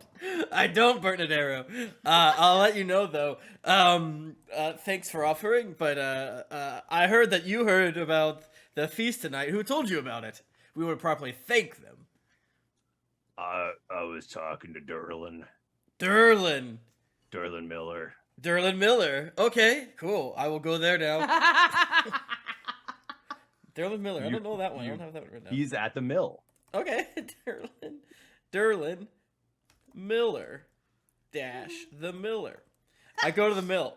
I don't, Bert Nadero. I'll let you know though. Thanks for offering, but I heard that you heard about the feast tonight. Who told you about it? We would properly thank them. I was talking to Derlin Miller. Derlin Miller. Okay, cool. I will go there now. Derlin Miller. I don't know that one. I don't have that one written down. He's at the mill. Okay, Derlin Miller dash the Miller. I go to the mill.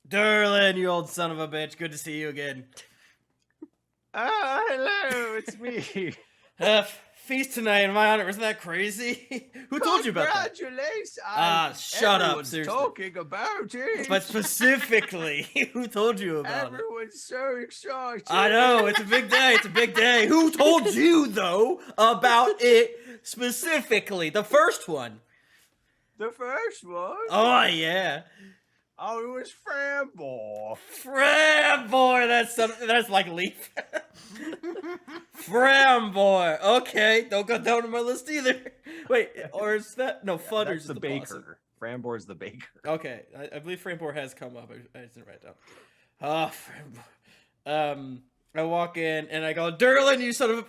Derlin, you old son of a bitch. Good to see you again. Hello, it's me. Feast tonight in my honor. Isn't that crazy? Who told you about that? Congratulations. Shut up, Everyone's seriously. talking about it. But specifically, who told you about it? Everyone's so excited. I know, it's a big day. It's a big day. Who told you, though, about it specifically? The first one. The first one? Oh, yeah. Oh, it was Framboy. Framboy, that's like Leaf. Framboy. Okay, don't go down on my list either. Wait, or is that no? Fudders That's is the the baker. Framboy's the baker. boss. Okay, I believe Framboy has come up. I didn't write it down. Ah, Framboy. I walk in and I go, Derlin, you son of a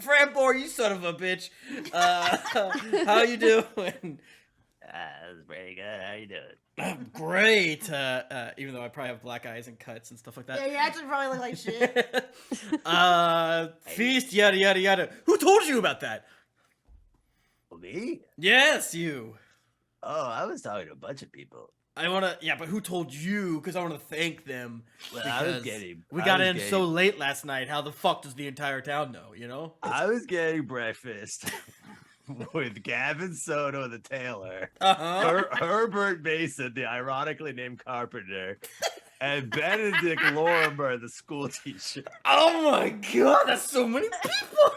Framboy, you son of a bitch. How you doing? That's pretty good. How you doing? Great. Even though I probably have black eyes and cuts and stuff like that. Yeah, you actually probably look like shit. Feast, yada yada yada. Who told you about that? Me? Yes, you. Oh, I was talking to a bunch of people. But who told you? Because I want to thank them. Well, I was because getting. we I got was in getting- so late last night. How the fuck does the entire town know? You know? I was getting breakfast with Gavin Soto, the tailor, Herbert Mason, the ironically named carpenter, and Benedict Lorimer, the school teacher. Oh my god, that's so many people.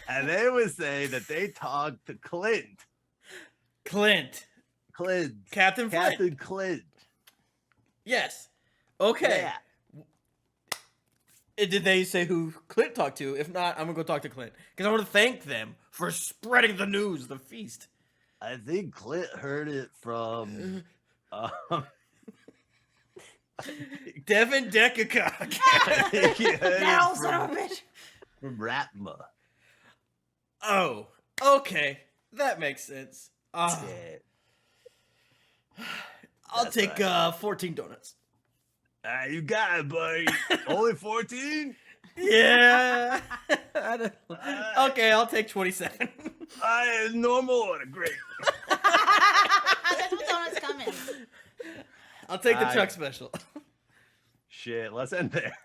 And they would say that they talked to Clint. Captain Flint. Clint. Yes. Okay. Yeah. Did they say who Clint talked to? If not, I'm gonna go talk to Clint because I want to thank them for spreading the news of the feast. I think Clint heard it from Devin Decacock. I think he heard That it old son of a bitch. from Ratma. Oh, okay, that makes sense. Yeah. I'll That's take right. 14 donuts. You got it, buddy. Only 14? Yeah. I don't know. Okay, I'll take 27. Normal or great. That's what donuts come in. I'll take the Chuck special. Shit, let's end there.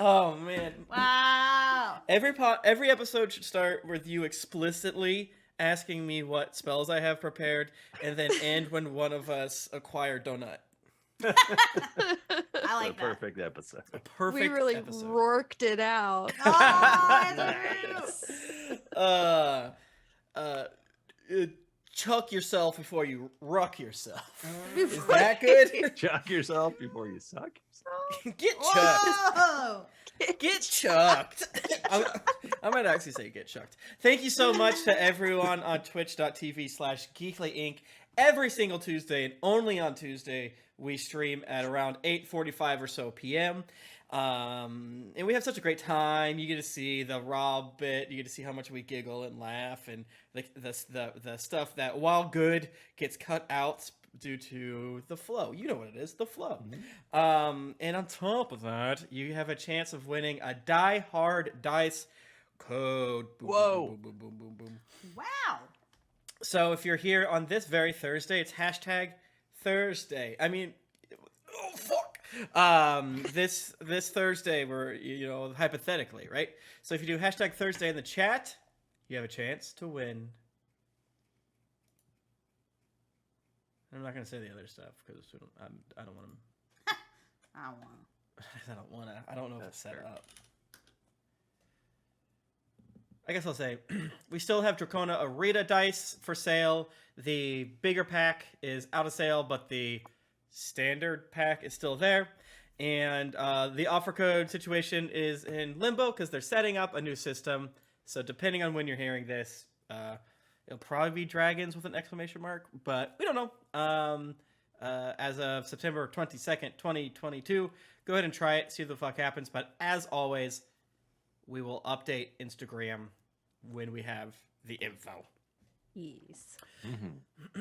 Oh man. Wow. Every episode should start with you explicitly asking me what spells I have prepared, and then end when one of us acquire donut. I The like that. perfect episode. A perfect we really episode. roarked it out. Oh, Nice. uh, uh, chuck yourself before you ruck yourself. Is that good? Chuck yourself before you suck yourself. Get chucked. Whoa! Get chucked. I might actually say get chucked. Thank you so much to everyone on twitch.tv/Geekly Inc. Every single Tuesday and only on Tuesday, we stream at around 8:45 or so p.m. And we have such a great time. You get to see the raw bit. You get to see how much we giggle and laugh, and the stuff that, while good, gets cut out due to the flow. You know what it is, the flow. Mm-hmm. And on top of that, you have a chance of winning a Die Hard Dice code. Boom, Whoa. Boom, boom, boom, boom, boom. Wow. So if you're here on this very Thursday, it's hashtag Thursday. I mean, oh fuck. This Thursday, we're hypothetically, right? So if you do hashtag Thursday in the chat, you have a chance to win. I'm not gonna say the other stuff because I don't want to. I don't know if it's set up. I guess I'll say we still have Dracona Arita dice for sale. The bigger pack is out of sale, but the standard pack is still there. And the offer code situation is in limbo because they're setting up a new system. So depending on when you're hearing this, it'll probably be dragons with an exclamation mark, but we don't know. As of September 22nd, 2022, go ahead and try it, see what the fuck happens. But as always, we will update Instagram when we have the info. Yes. Mm-hmm.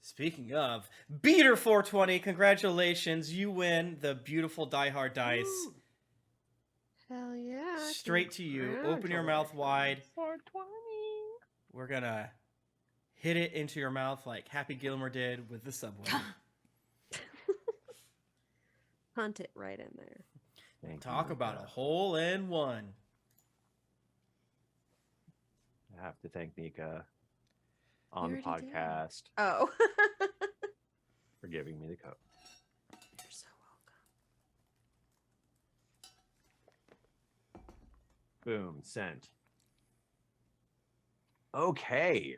Speaking of, Beater 420, congratulations. You win the beautiful Die Hard dice. Ooh. Hell yeah. Straight to you. Open your mouth wide. 420. We're gonna hit it into your mouth like Happy Gilmore did with the subway. Hunt it right in there. Thank Talk you, about a Nika. hole in one. I have to thank Nika You on the already did. podcast Oh. for giving me the code. You're so welcome. Boom, sent. Okay.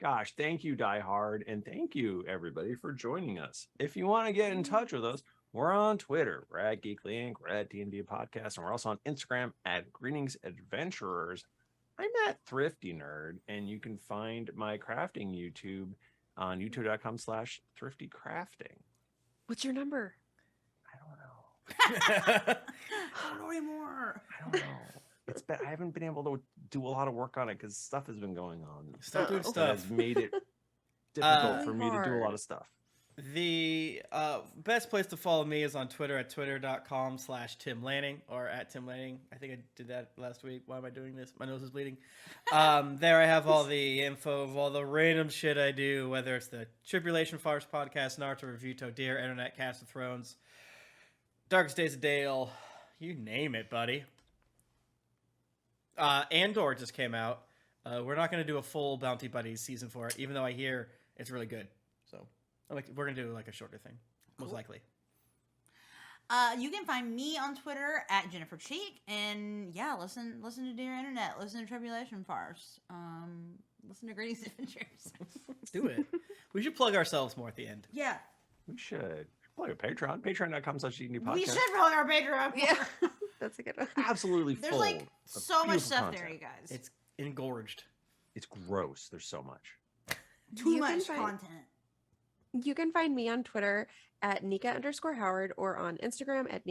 Gosh, thank you, Die Hard, and thank you, everybody, for joining us. If you want to get in touch with us, we're on Twitter. We're at Geekly Inc. We're at D&D Podcast, and we're also on Instagram at Greetings Adventurers. I'm at Thrifty Nerd, and you can find my crafting YouTube on youtube.com/thriftycrafting. What's your number? I don't know. I don't know anymore. I don't know. It's been, I haven't been able to do a lot of work on it because stuff has been going on. Stop doing Uh-oh. That stuff. has made it difficult Uh, for me to do a lot hard. of stuff. The best place to follow me is on Twitter at twitter.com/Tim Lanning or at Tim Lanning. I think I did that last week. Why am I doing this? My nose is bleeding. There I have all the info of all the random shit I do, whether it's the Tribulation Farce podcast, Naruto Review, Dear, Internet, Cast of Thrones, Darkest Days of Dale, you name it, buddy. Andor just came out. We're not going to do a full Bounty Buddies season for it, even though I hear it's really good. So we're going to do like a shorter thing, most Cool. likely. You can find me on Twitter at Jennifer Cheek, and yeah, listen to Dear Internet, listen to Tribulation Farce, listen to Greetings Adventures. Do it. We should plug ourselves more at the end. Yeah, We should play a Patreon. Patreon.com/D&D Podcast. we should plug our Patreon. Yeah. That's a good one. Absolutely There's full. like of so much beautiful stuff content. there, you guys. It's engorged. It's gross. There's so much. too You can much find- content. You can find me on Twitter at Nika_Howard or on Instagram at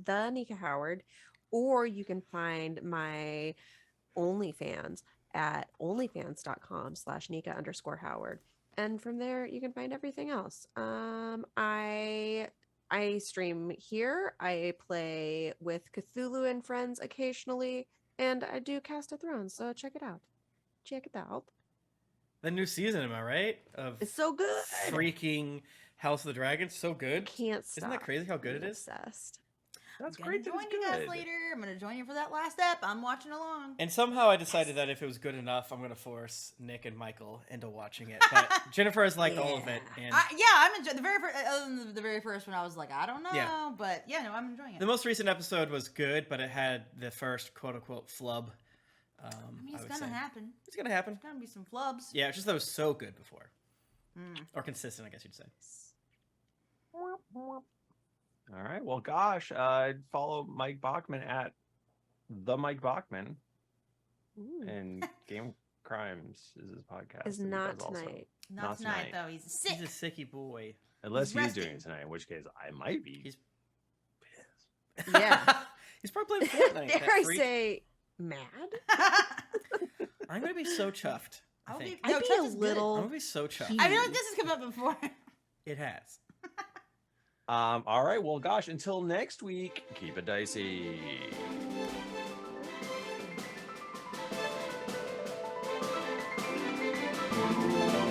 the Nika Howard, or you can find my OnlyFans at onlyfans.com/Nika_Howard. And from there you can find everything else. I stream here. I play with Cthulhu and friends occasionally, and I do Cast of Thrones, so check it out. Check it out. The new season, am I right? Of It's so good. freaking House of the Dragon. So good. Can't stop. Isn't that crazy how good it being is? Obsessed. That's I'm great. gonna That join it's you guys good. later. I'm gonna join you for that last step. I'm watching along. And somehow I decided that if it was good enough, I'm gonna force Nick and Michael into watching it. But Jennifer has liked all of it, and I'm enjoying the very first. Other than the very first one, I was like, I don't know, Yeah. but yeah, no, I'm enjoying it. the most recent episode was good, but it had the first quote unquote flub. I mean, it's would gonna say. happen. It's gonna happen. There's gonna be some flubs. Yeah, it's just that it was so good before, Mm. or consistent, I guess you'd say. All right. Well, gosh, follow Mike Bachmann at the Mike Bachmann, Ooh. and Game Crimes is his podcast. Is that he not does also. tonight. Not Not tonight, tonight. though. He's sick. He's a sicky boy. Unless He's he's doing resting. it tonight, in which case I might be. He's pissed. Yeah. He's probably playing Fortnite. Dare that I freak. say mad? I'm gonna be so chuffed. I I'll be- think. No, I'd be Chuck a is good. I'm little. gonna be so chuffed. I feel like this has come up before. It has. All right. Well, gosh, until next week, keep it dicey. Thank